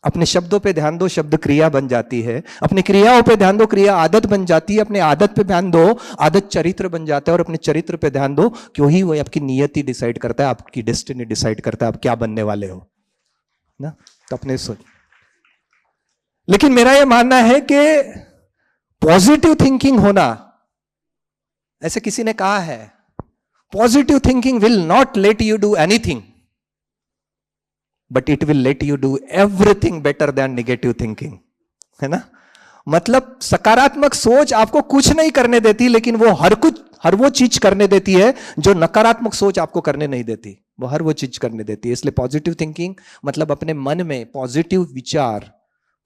अपने शब्दों पे ध्यान दो, शब्द क्रिया बन जाती है। अपनी क्रियाओं पे ध्यान दो, क्रिया आदत बन जाती है। अपने आदत पे ध्यान दो, आदत चरित्र बन जाता है। और अपने चरित्र पे ध्यान दो, क्यों ही वो आपकी नियति डिसाइड करता है, आपकी डेस्टिनी डिसाइड करता है आप क्या बनने वाले हो ना। तो अपने सोच। लेकिन मेरा यह मानना है कि पॉजिटिव थिंकिंग होना, ऐसे किसी ने कहा है, positive thinking will not let you do anything but it will let you do everything better than negative thinking, है ना। मतलब सकारात्मक सोच आपको कुछ नहीं करने देती, लेकिन वो हर वो चीज करने देती है जो नकारात्मक सोच आपको करने नहीं देती। वो हर वो चीज करने देती है। इसलिए पॉजिटिव थिंकिंग मतलब अपने मन में पॉजिटिव विचार,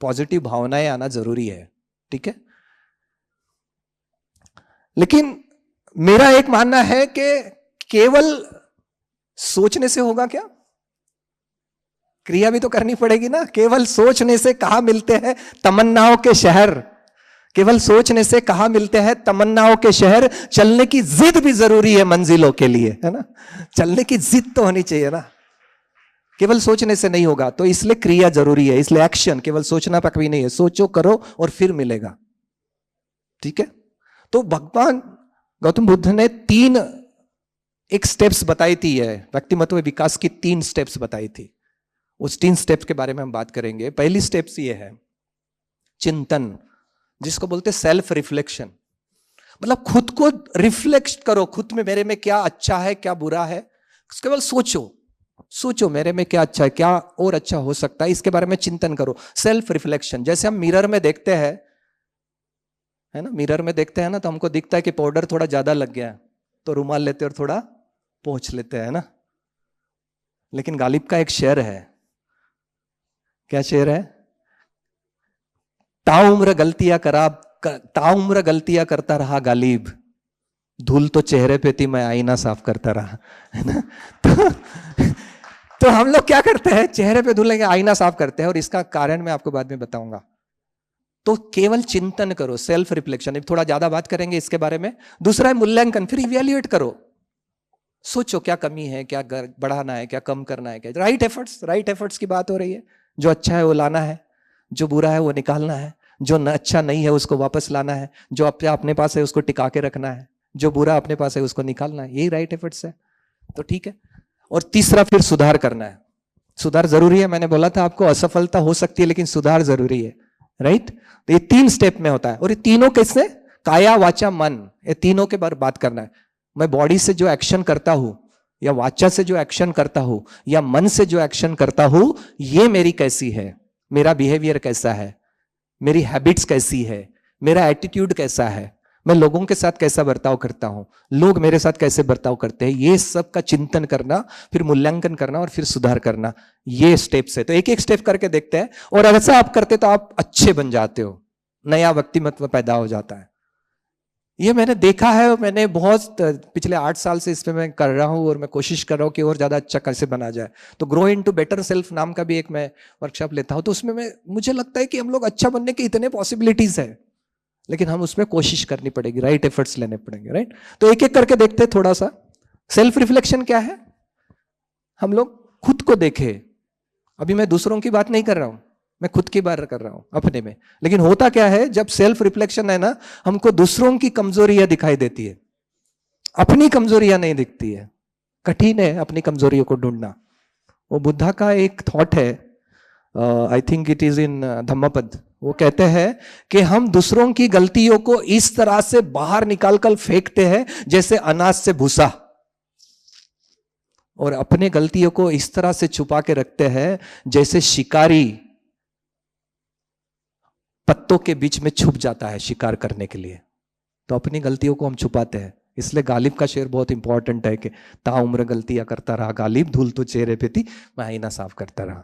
पॉजिटिव भावनाएं आना जरूरी है। ठीक है। लेकिन मेरा एक मानना है कि केवल सोचने से होगा क्या? क्रिया भी तो करनी पड़ेगी ना। केवल सोचने से कहां मिलते हैं तमन्नाओं के शहर। केवल सोचने से कहां मिलते हैं तमन्नाओं के शहर। चलने की जिद भी जरूरी है मंजिलों के लिए, है ना। चलने की जिद तो होनी चाहिए ना। केवल सोचने से नहीं होगा, तो इसलिए क्रिया जरूरी है। इसलिए एक्शन, केवल सोचना तक भी नहीं है। सोचो, करो और फिर मिलेगा। ठीक है। तो भगवान गौतम बुद्ध ने 3 एक स्टेप्स बताई थी, है व्यक्तिमत्व विकास की 3 स्टेप्स बताई थी। उस 3 स्टेप्स के बारे में हम बात करेंगे। पहली स्टेप्स ये है चिंतन, जिसको बोलते सेल्फ रिफ्लेक्शन। मतलब खुद को रिफ्लेक्ट करो, खुद में मेरे में क्या अच्छा है, क्या बुरा है। केवल सोचो मेरे में क्या अच्छा है, क्या और अच्छा हो सकता है, इसके बारे में चिंतन करो। Self reflection. जैसे हम मिरर में देखते हैं, है ना, मिरर में देखते हैं ना, तो हमको दिखता है कि पाउडर थोड़ा ज्यादा लग गया है, तो रुमाल लेते हैं और थोड़ा पोंछ लेते हैं ना। लेकिन गालिब का एक शेर है। क्या शेर है? ताउम्र गलतियां करता रहा गालिब, धूल तो चेहरे पे थी, मैं आईना साफ करता रहा, है ना। तो हम लोग क्या करते हैं? चेहरे पे धूल लेके आईना साफ करते हैं, और इसका कारण मैं आपको बाद में बताऊंगा। तो केवल चिंतन करो, सेल्फ रिफ्लेक्शन, थोड़ा ज्यादा बात करेंगे इसके बारे में। दूसरा है मूल्यांकन, फिर इवैल्यूएट करो, सोचो क्या कमी है, क्या बढ़ाना है, क्या कम करना है, क्या राइट एफर्ट्स की बात हो रही है। जो अच्छा है वो लाना है, जो बुरा है वो निकालना है, जो अच्छा नहीं है उसको वापस लाना है, जो अपने पास है उसको टिका के रखना है, जो बुरा अपने पास है उसको निकालना है, यही राइट एफर्ट्स है। तो ठीक है। और तीसरा फिर सुधार करना है। सुधार जरूरी है, मैंने बोला था आपको असफलता हो सकती है लेकिन सुधार जरूरी है, राइट। तो ये 3 स्टेप में होता है, और ये तीनों कैसे, काया वाचा मन, ये तीनों के बारे बात करना है। मैं बॉडी से जो एक्शन करता हूं, या वाचा से जो एक्शन करता हूं, या मन से जो एक्शन करता हूं, ये मेरी कैसी है, मेरा बिहेवियर कैसा है, मेरी हैबिट्स कैसी है, मेरा एटीट्यूड कैसा है, मैं लोगों के साथ कैसा बर्ताव करता हूं, लोग मेरे साथ कैसे बर्ताव करते हैं, ये सब का चिंतन करना, फिर मूल्यांकन करना और फिर सुधार करना, ये स्टेप्स है। तो एक एक स्टेप करके देखते हैं, और ऐसा आप करते तो आप अच्छे बन जाते हो, नया व्यक्तिमत्व पैदा हो जाता है। ये मैंने देखा है, मैंने बहुत पिछले 8 साल से इसमें मैं कर रहा हूं, और मैं कोशिश कर रहा हूं कि और ज्यादा अच्छा कैसे बना जाए। तो ग्रो इनटू बेटर सेल्फ नाम का भी एक मैं वर्कशॉप लेता हूं, तो उसमें मुझे लगता है कि हम लोग अच्छा बनने के इतने पॉसिबिलिटीज है, लेकिन हम उसमें कोशिश करनी पड़ेगी, राइट एफर्ट्स लेने पड़ेंगे, राइट। तो एक एक करके देखते हैं थोड़ा सा। सेल्फ रिफ्लेक्शन क्या है, हम लोग खुद को देखें। अभी मैं दूसरों की बात नहीं कर रहा हूं, मैं खुद की बात कर रहा हूं अपने में। लेकिन होता क्या है, जब सेल्फ रिफ्लेक्शन है ना, हमको दूसरों की कमजोरियां दिखाई देती है, अपनी कमजोरियां नहीं दिखती है। कठिन है अपनी कमजोरियों को ढूंढना। वो बुद्धा का एक थॉट है, I think it is in Dhammapada. वो कहते हैं कि हम दूसरों की गलतियों को इस तरह से बाहर निकाल कर फेंकते हैं जैसे अनाज से भूसा, और अपने गलतियों को इस तरह से छुपा के रखते हैं जैसे शिकारी पत्तों के बीच में छुप जाता है शिकार करने के लिए। तो अपनी गलतियों को हम छुपाते हैं। इसलिए गालिब का शेर बहुत इंपॉर्टेंट है कि ताउम्र गलतियां करता रहा गालिब, धूल तो चेहरे पे थी, मैं आईना साफ करता रहा।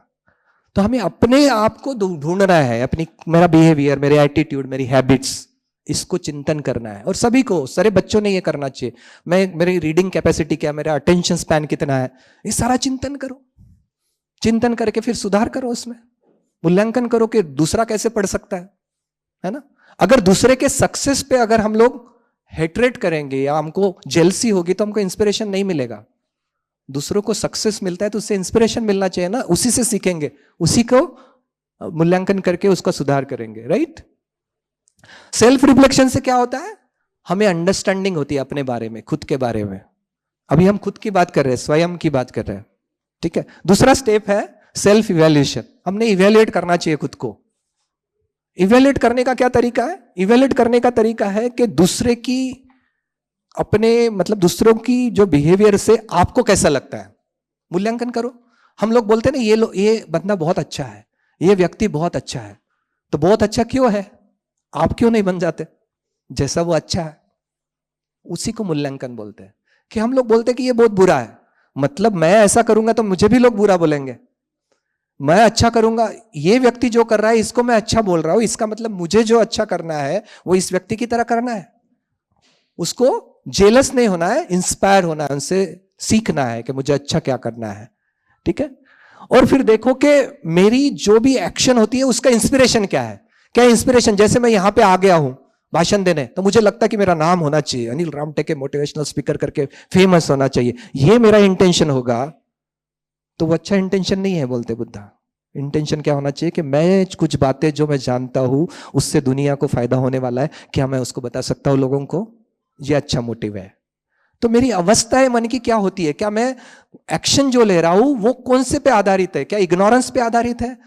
तो हमें अपने आप को ढूंढना है, अपनी, मेरा बिहेवियर, मेरे एटीट्यूड, मेरी हैबिट्स, इसको चिंतन करना है। और सभी को, सारे बच्चों ने ये करना चाहिए। मेरी रीडिंग कैपेसिटी क्या, मेरा अटेंशन स्पैन कितना है, ये सारा चिंतन करो। चिंतन करके फिर सुधार करो, उसमें मूल्यांकन करो कि दूसरा कैसे पढ़ सकता है ना। अगर दूसरे के सक्सेस पे अगर हम लोग हेट्रेट करेंगे या हमको जेलसी होगी तो हमको इंस्पिरेशन नहीं मिलेगा। दूसरों को सक्सेस मिलता है तो उससे इंस्पिरेशन मिलना चाहिए ना, उसी से सीखेंगे, उसी को मूल्यांकन करके उसका सुधार करेंगे, राइट। सेल्फ रिफ्लेक्शन से क्या होता है, हमें अंडरस्टैंडिंग होती है अपने बारे में, खुद के बारे में। अभी हम खुद की बात कर रहे हैं, स्वयं की बात कर रहे हैं, ठीक है। दूसरा स्टेप है सेल्फ इवैल्यूएशन। हमने इवैल्यूएट करना चाहिए खुद को। इवैल्यूएट करने का क्या तरीका है, इवैल्यूएट करने का तरीका है कि दूसरे की, अपने मतलब दूसरों की जो बिहेवियर से आपको कैसा लगता है, मूल्यांकन करो। हम लोग बोलते हैं ना, ये बंदा बहुत अच्छा है, ये व्यक्ति बहुत अच्छा है। तो बहुत अच्छा क्यों है, आप क्यों नहीं बन जाते जैसा वो अच्छा है? उसी को मूल्यांकन बोलते हैं। कि हम लोग बोलते हैं कि ये बहुत बुरा है, मतलब मैं ऐसा करूंगा तो मुझे भी लोग बुरा बोलेंगे। मैं अच्छा करूंगा, ये व्यक्ति जो कर रहा है इसको मैं अच्छा बोल रहा हूं, इसका मतलब मुझे जो अच्छा करना है वो इस व्यक्ति की तरह करना है। उसको जेलस नहीं होना है, इंस्पायर होना है, उनसे सीखना है कि मुझे अच्छा क्या करना है, ठीक है। और फिर देखो कि मेरी जो भी एक्शन होती है उसका इंस्पिरेशन क्या है। क्या इंस्पिरेशन, जैसे मैं यहां पे आ गया हूं भाषण देने, तो मुझे लगता है कि मेरा नाम होना चाहिए, अनिल रामटेके मोटिवेशनल स्पीकर करके फेमस होना चाहिए, ये मेरा इंटेंशन होगा, तो वो अच्छा इंटेंशन नहीं है, बोलते बुद्धा। इंटेंशन क्या होना चाहिए कि मैं कुछ बातें जो मैं जानता हूं उससे दुनिया को फायदा होने वाला है, क्या मैं उसको बता सकता हूं लोगों को, ये अच्छा मोटिव है। तो मेरी अवस्थाएं मन की क्या होती है, क्या मैं एक्शन जो ले रहा हूं वो कौन से पे आधारित है, क्या इग्नोरेंस पे आधारित है,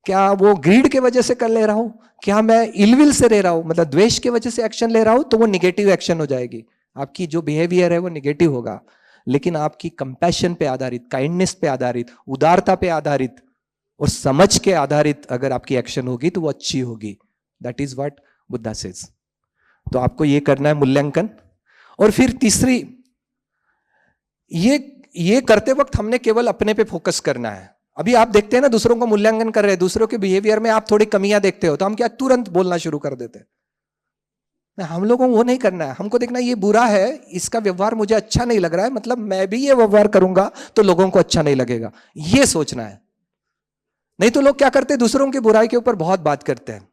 क्या वो ग्रीड के वजह से कर ले रहा हूं, क्या मैं इलविल से ले रहा हूं, मतलब द्वेष की वजह से एक्शन ले रहा हूं, तो वो निगेटिव एक्शन हो जाएगी। आपकी जो बिहेवियर है वो निगेटिव होगा। लेकिन आपकी कंपैशन पे आधारित, काइंडनेस पे आधारित, उदारता पे आधारित और समझ के आधारित अगर आपकी एक्शन होगी तो वो अच्छी होगी। That is what Buddha says. तो आपको ये करना है मूल्यांकन। और फिर तीसरी, ये करते वक्त हमने केवल अपने पे फोकस करना है। अभी आप देखते हैं ना, दूसरों को मूल्यांकन कर रहे हैं, दूसरों के बिहेवियर में आप थोड़ी कमियां देखते हो तो हम क्या तुरंत बोलना शुरू कर देते हैं। हम लोगों को वो नहीं करना है, हमको देखना ये बुरा है, इसका व्यवहार मुझे अच्छा नहीं लग रहा है, मतलब मैं भी ये व्यवहार करूंगा तो लोगों को अच्छा नहीं लगेगा, ये सोचना है। नहीं तो लोग क्या करते हैं, दूसरों की बुराई के ऊपर बहुत बात करते हैं,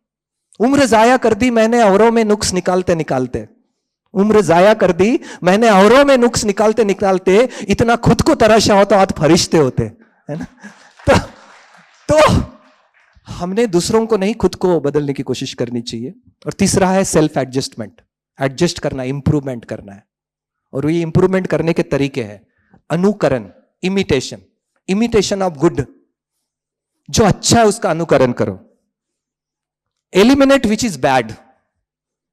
उम्र जाया कर दी मैंने औरों में नुक्स निकालते निकालते, उम्र जाया कर दी मैंने औरों में नुक्स निकालते निकालते, इतना खुद को तराशा हो तो आज फरिश्ते होते, है ना। तो हमने दूसरों को नहीं, खुद को बदलने की कोशिश करनी चाहिए। और तीसरा है सेल्फ एडजस्टमेंट, एडजस्ट करना, इंप्रूवमेंट करना है। और ये इंप्रूवमेंट करने के तरीके हैं अनुकरण, इमिटेशन, इमिटेशन ऑफ गुड, जो अच्छा है उसका अनुकरण करो। एलिमिनेट विच इज बैड,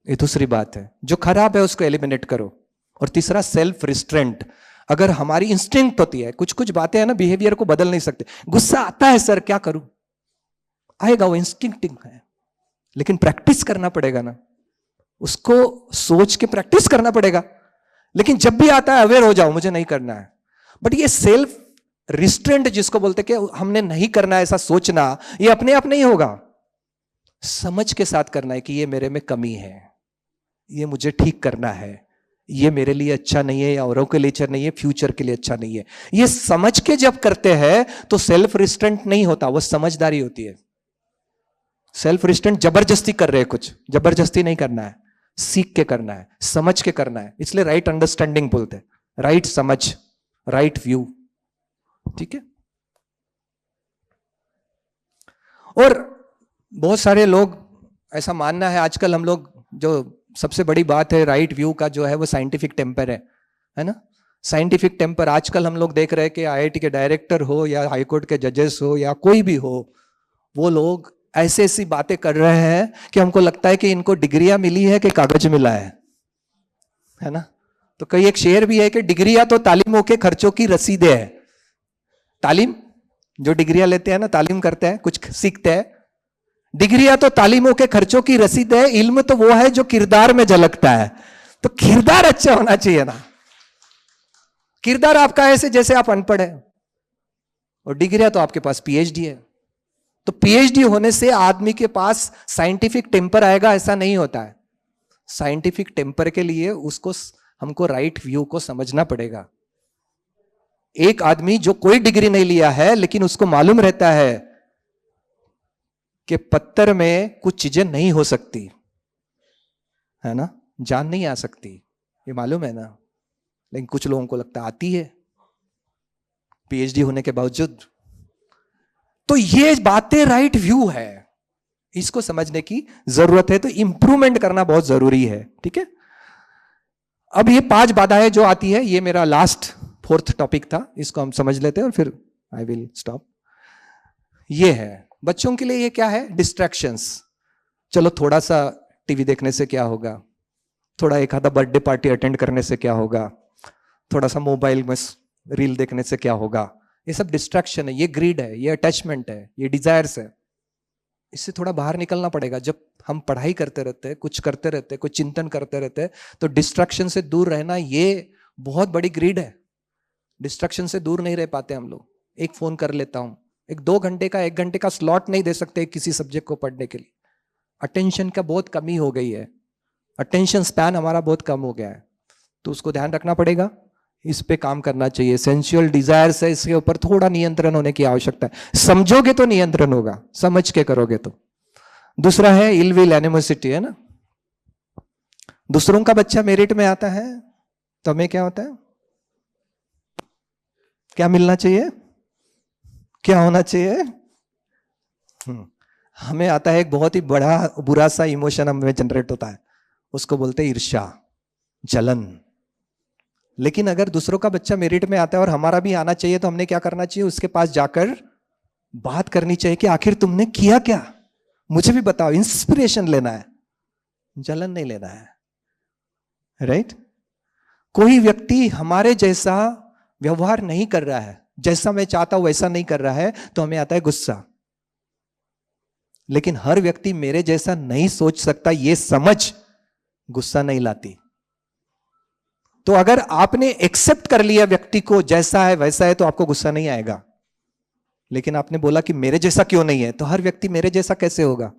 ये दूसरी बात है, जो खराब है उसको एलिमिनेट करो। और तीसरा सेल्फ रिस्ट्रेंट, अगर हमारी इंस्टिंक्ट होती है, कुछ कुछ बातें हैं ना, बिहेवियर को बदल नहीं सकते। गुस्सा आता है सर, क्या करूं, आएगा, वो इंस्टिंक्टिव है, लेकिन प्रैक्टिस करना पड़ेगा ना, उसको सोच के प्रैक्टिस करना पड़ेगा। लेकिन जब भी आता है अवेयर हो जाओ, मुझे नहीं करना है। बट ये सेल्फ रिस्ट्रेंट जिसको बोलते कि हमने नहीं करना है ऐसा सोचना, ये अपने आप नहीं होगा, समझ के साथ करना है कि ये मेरे में कमी है, ये मुझे ठीक करना है, ये मेरे लिए अच्छा नहीं है, या औरों के लिए अच्छा नहीं है, फ्यूचर के लिए अच्छा नहीं है। ये समझ के जब करते हैं तो सेल्फ रिस्ट्रेंट नहीं होता, वो समझदारी होती है। सेल्फ रिस्ट्रेंट जबरदस्ती कर रहे हैं, कुछ जबरदस्ती नहीं करना है, सीख के करना है, समझ के करना है। इसलिए राइट अंडरस्टैंडिंग बोलते हैं, राइट समझ, राइट व्यू, ठीक है। और बहुत सारे लोग ऐसा मानना है आजकल, हम लोग, जो सबसे बड़ी बात है राइट व्यू का जो है वो साइंटिफिक टेम्पर है ना। साइंटिफिक टेम्पर आजकल हम लोग देख रहे हैं कि आईआईटी के डायरेक्टर हो या हाईकोर्ट के जजेस हो या कोई भी हो, वो लोग ऐसी ऐसी बातें कर रहे हैं कि हमको लगता है कि इनको डिग्रियां मिली है कि कागज मिला है ना। तो कई एक शेर भी है कि डिग्रियां तो तालीमों के खर्चों की रसीदें है। तालीम, जो डिग्रियां लेते हैं ना, तालीम करते हैं, कुछ सीखते हैं, डिग्रियां तो तालीमों के खर्चों की रसीद है, इल्म तो वो है जो किरदार में झलकता है। तो किरदार अच्छा होना चाहिए ना, किरदार आपका ऐसे जैसे आप अनपढ़ है, और डिग्रियां तो आपके पास पीएचडी है। तो पीएचडी होने से आदमी के पास साइंटिफिक टेम्पर आएगा, ऐसा नहीं होता है। साइंटिफिक टेम्पर के लिए उसको, हमको राइट व्यू को समझना पड़ेगा। एक आदमी जो कोई डिग्री नहीं लिया है लेकिन उसको मालूम रहता है कि पत्थर में कुछ चीजें नहीं हो सकती, है ना, जान नहीं आ सकती, ये मालूम है ना। लेकिन कुछ लोगों को लगता आती है पीएचडी होने के बावजूद। तो ये बातें राइट व्यू है, इसको समझने की जरूरत है। तो इंप्रूवमेंट करना बहुत जरूरी है, ठीक है। अब ये 5 बाधाएं जो आती है, ये मेरा लास्ट 4th टॉपिक था, इसको हम समझ लेते हैं और फिर आई विल स्टॉप। ये है बच्चों के लिए, ये क्या है, डिस्ट्रैक्शंस। चलो थोड़ा सा टीवी देखने से क्या होगा, थोड़ा एक आधा बर्थडे पार्टी अटेंड करने से क्या होगा, थोड़ा सा मोबाइल में रील देखने से क्या होगा, ये सब डिस्ट्रैक्शन है, ये ग्रीड है, ये अटैचमेंट है, ये डिजायर्स है। इससे थोड़ा बाहर निकलना पड़ेगा। जब हम पढ़ाई करते रहते हैं, कुछ करते रहते हैं, कुछ चिंतन करते रहते हैं, तो डिस्ट्रैक्शन से दूर रहना ये बहुत बड़ी ग्रीड है। डिस्ट्रैक्शन से दूर नहीं रह पाते हम लोग। एक फोन कर लेता हूं, एक 2 घंटे का 1 घंटे का स्लॉट नहीं दे सकते किसी सब्जेक्ट को पढ़ने के लिए। अटेंशन का बहुत कमी हो गई है, अटेंशन स्पैन हमारा बहुत कम हो गया है, तो उसको ध्यान रखना पड़ेगा, इस पे काम करना चाहिए। सेंसुअल डिजायर्स है, इसके ऊपर थोड़ा नियंत्रण होने की आवश्यकता है। समझोगे तो नियंत्रण होगा, समझ के करोगे तो। दूसरा है इल विल एनिमोसिटी, है ना। दूसरों का बच्चा मेरिट में आता है तो हमें क्या होता है, क्या मिलना चाहिए, क्या होना चाहिए, हमें आता है एक बहुत ही बड़ा बुरा सा इमोशन हमें जनरेट होता है, उसको बोलते हैं ईर्ष्या, जलन। लेकिन अगर दूसरों का बच्चा मेरिट में आता है और हमारा भी आना चाहिए, तो हमने क्या करना चाहिए, उसके पास जाकर बात करनी चाहिए कि आखिर तुमने किया क्या, मुझे भी बताओ। इंस्पिरेशन लेना है, जलन नहीं लेना है, राइट। कोई व्यक्ति हमारे जैसा व्यवहार नहीं कर रहा है, जैसा मैं चाहता हूं वैसा नहीं कर रहा है, तो हमें आता है गुस्सा। लेकिन हर व्यक्ति मेरे जैसा नहीं सोच सकता, यह समझ गुस्सा नहीं लाती। तो अगर आपने एक्सेप्ट कर लिया व्यक्ति को जैसा है वैसा है, तो आपको गुस्सा नहीं आएगा। लेकिन आपने बोला कि मेरे जैसा क्यों नहीं है, तो हर व्यक्ति मेरे जैसा कैसे होगा।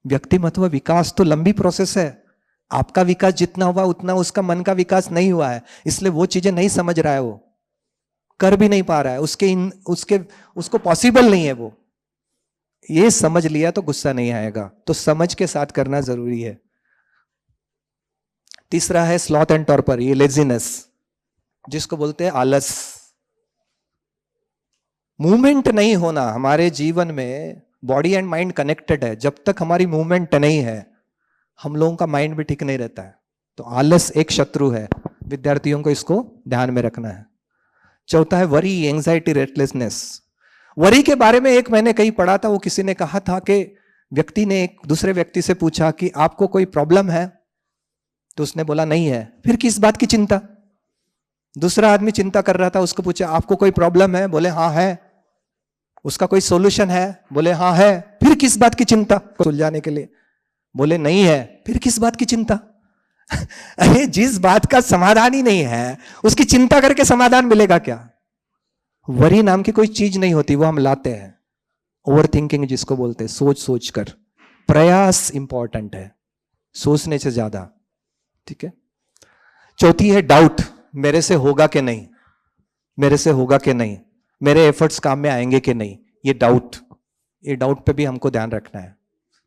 व्यक्तिमत्व विकास तो लंबी प्रोसेस है। आपका विकास जितना हुआ उतना उसका मन का विकास नहीं हुआ है, इसलिए वो चीजें नहीं समझ रहा है, वो कर भी नहीं पा रहा है, उसको पॉसिबल नहीं है वो। ये समझ लिया तो गुस्सा नहीं आएगा, तो समझ के साथ करना जरूरी है। तीसरा है स्लॉथ एंड टॉर्पर, ये लेजीनेस, जिसको बोलते हैं आलस। मूवमेंट नहीं होना हमारे जीवन में, बॉडी एंड माइंड कनेक्टेड है, जब तक हमारी मूवमेंट नहीं है हम लोगों का माइंड भी ठीक नहीं रहता है। तो आलस एक शत्रु है, विद्यार्थियों को इसको ध्यान में रखना है। चौथा है वरी, एंजाइटी, रेस्टलेसनेस। वरी के बारे में एक मैंने कहीं पढ़ा था, वो किसी ने कहा था कि व्यक्ति ने एक दूसरे व्यक्ति से पूछा कि आपको कोई प्रॉब्लम है, तो उसने बोला नहीं है। फिर किस बात की चिंता? दूसरा आदमी चिंता कर रहा था, उसको पूछा आपको कोई प्रॉब्लम है, बोले हाँ है। उसका कोई सॉल्यूशन है, बोले हाँ है। फिर किस बात की चिंता सुलझाने के लिए? बोले नहीं है। फिर किस बात की चिंता? अरे जिस बात का समाधान ही नहीं है उसकी चिंता करके समाधान मिलेगा क्या? वरी नाम की कोई चीज नहीं होती, वो हम लाते हैं। ओवर थिंकिंग जिसको बोलते हैं, सोच सोच कर। प्रयास इंपॉर्टेंट है सोचने से ज्यादा, ठीक है। चौथी है डाउट, मेरे से होगा कि नहीं, मेरे से होगा कि नहीं, मेरे एफर्ट्स काम में आएंगे कि नहीं। ये डाउट पे भी हमको ध्यान रखना है,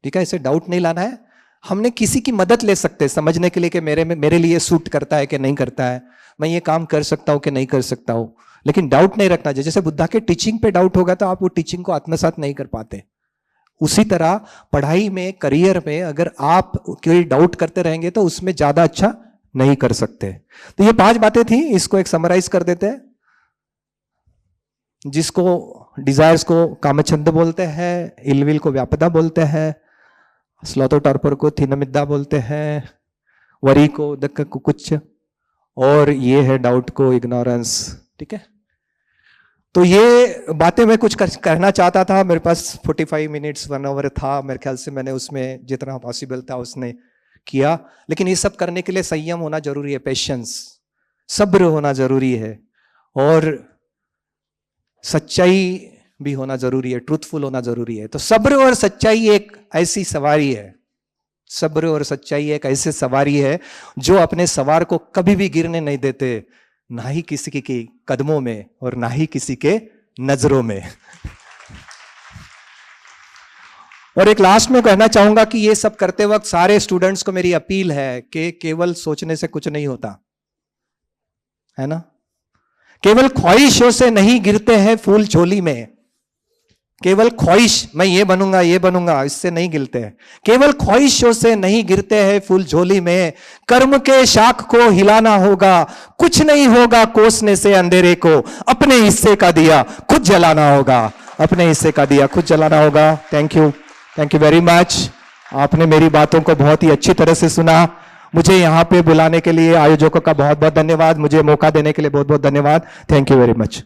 ठीक है। इसे डाउट नहीं लाना है। हमने किसी की मदद ले सकते हैं समझने के लिए कि मेरे लिए सूट करता है कि नहीं करता है, मैं ये काम कर सकता हूं कि नहीं कर सकता हूं, लेकिन डाउट नहीं रखना। जैसे बुद्धा के टीचिंग पे डाउट होगा तो आप वो टीचिंग को आत्मसात नहीं कर पाते। उसी तरह पढ़ाई में, करियर में अगर आप कोई डाउट करते रहेंगे तो उसमें ज्यादा अच्छा नहीं कर सकते। तो ये 5 बातें थी, इसको एक समराइज कर देते हैं। जिसको डिजायर्स को कामछंद बोलते हैं, इलविल को व्यापदा बोलते हैं, स्लॉथ और टॉर्पर को थिनमिद्दा बोलते हैं, वरी को दक्क कुछ, और ये है डाउट को इग्नोरेंस, ठीक है। तो ये बातें मैं कुछ कहना चाहता था। मेरे पास 45 मिनट्स 1 आवर था, मेरे ख्याल से मैंने उसमें जितना पॉसिबल था उसने किया। लेकिन ये सब करने के लिए संयम होना जरूरी है, पेशेंस, सब्र होना जरूरी है, और सच्चाई भी होना जरूरी है, ट्रूथफुल होना जरूरी है। तो सब्र और सच्चाई एक ऐसी सवारी है, सब्र और सच्चाई एक ऐसे सवारी है जो अपने सवार को कभी भी गिरने नहीं देते, ना ही किसी के कदमों में और ना ही किसी के नजरों में। और एक लास्ट में कहना चाहूंगा कि ये सब करते वक्त सारे स्टूडेंट्स को मेरी अपील है कि केवल सोचने से कुछ नहीं होता है ना। केवल ख्वाहिशों से नहीं गिरते हैं फूल झोली में। केवल ख्वाहिश, मैं ये बनूंगा, इससे नहीं गिरते हैं। केवल ख्वाहिशों से नहीं गिरते हैं फूल झोली में। कर्म के शाख को हिलाना होगा, कुछ नहीं होगा कोसने से अंधेरे को। अपने हिस्से का दिया खुद जलाना होगा, अपने हिस्से का दिया खुद जलाना होगा। Thank you very much. आपने मेरी बातों को बहुत ही अच्छी तरह से सुना। मुझे यहाँ पे बुलाने के लिए आयोजकों का बहुत बहुत धन्यवाद, मुझे मौका देने के लिए बहुत बहुत धन्यवाद। Thank you very much.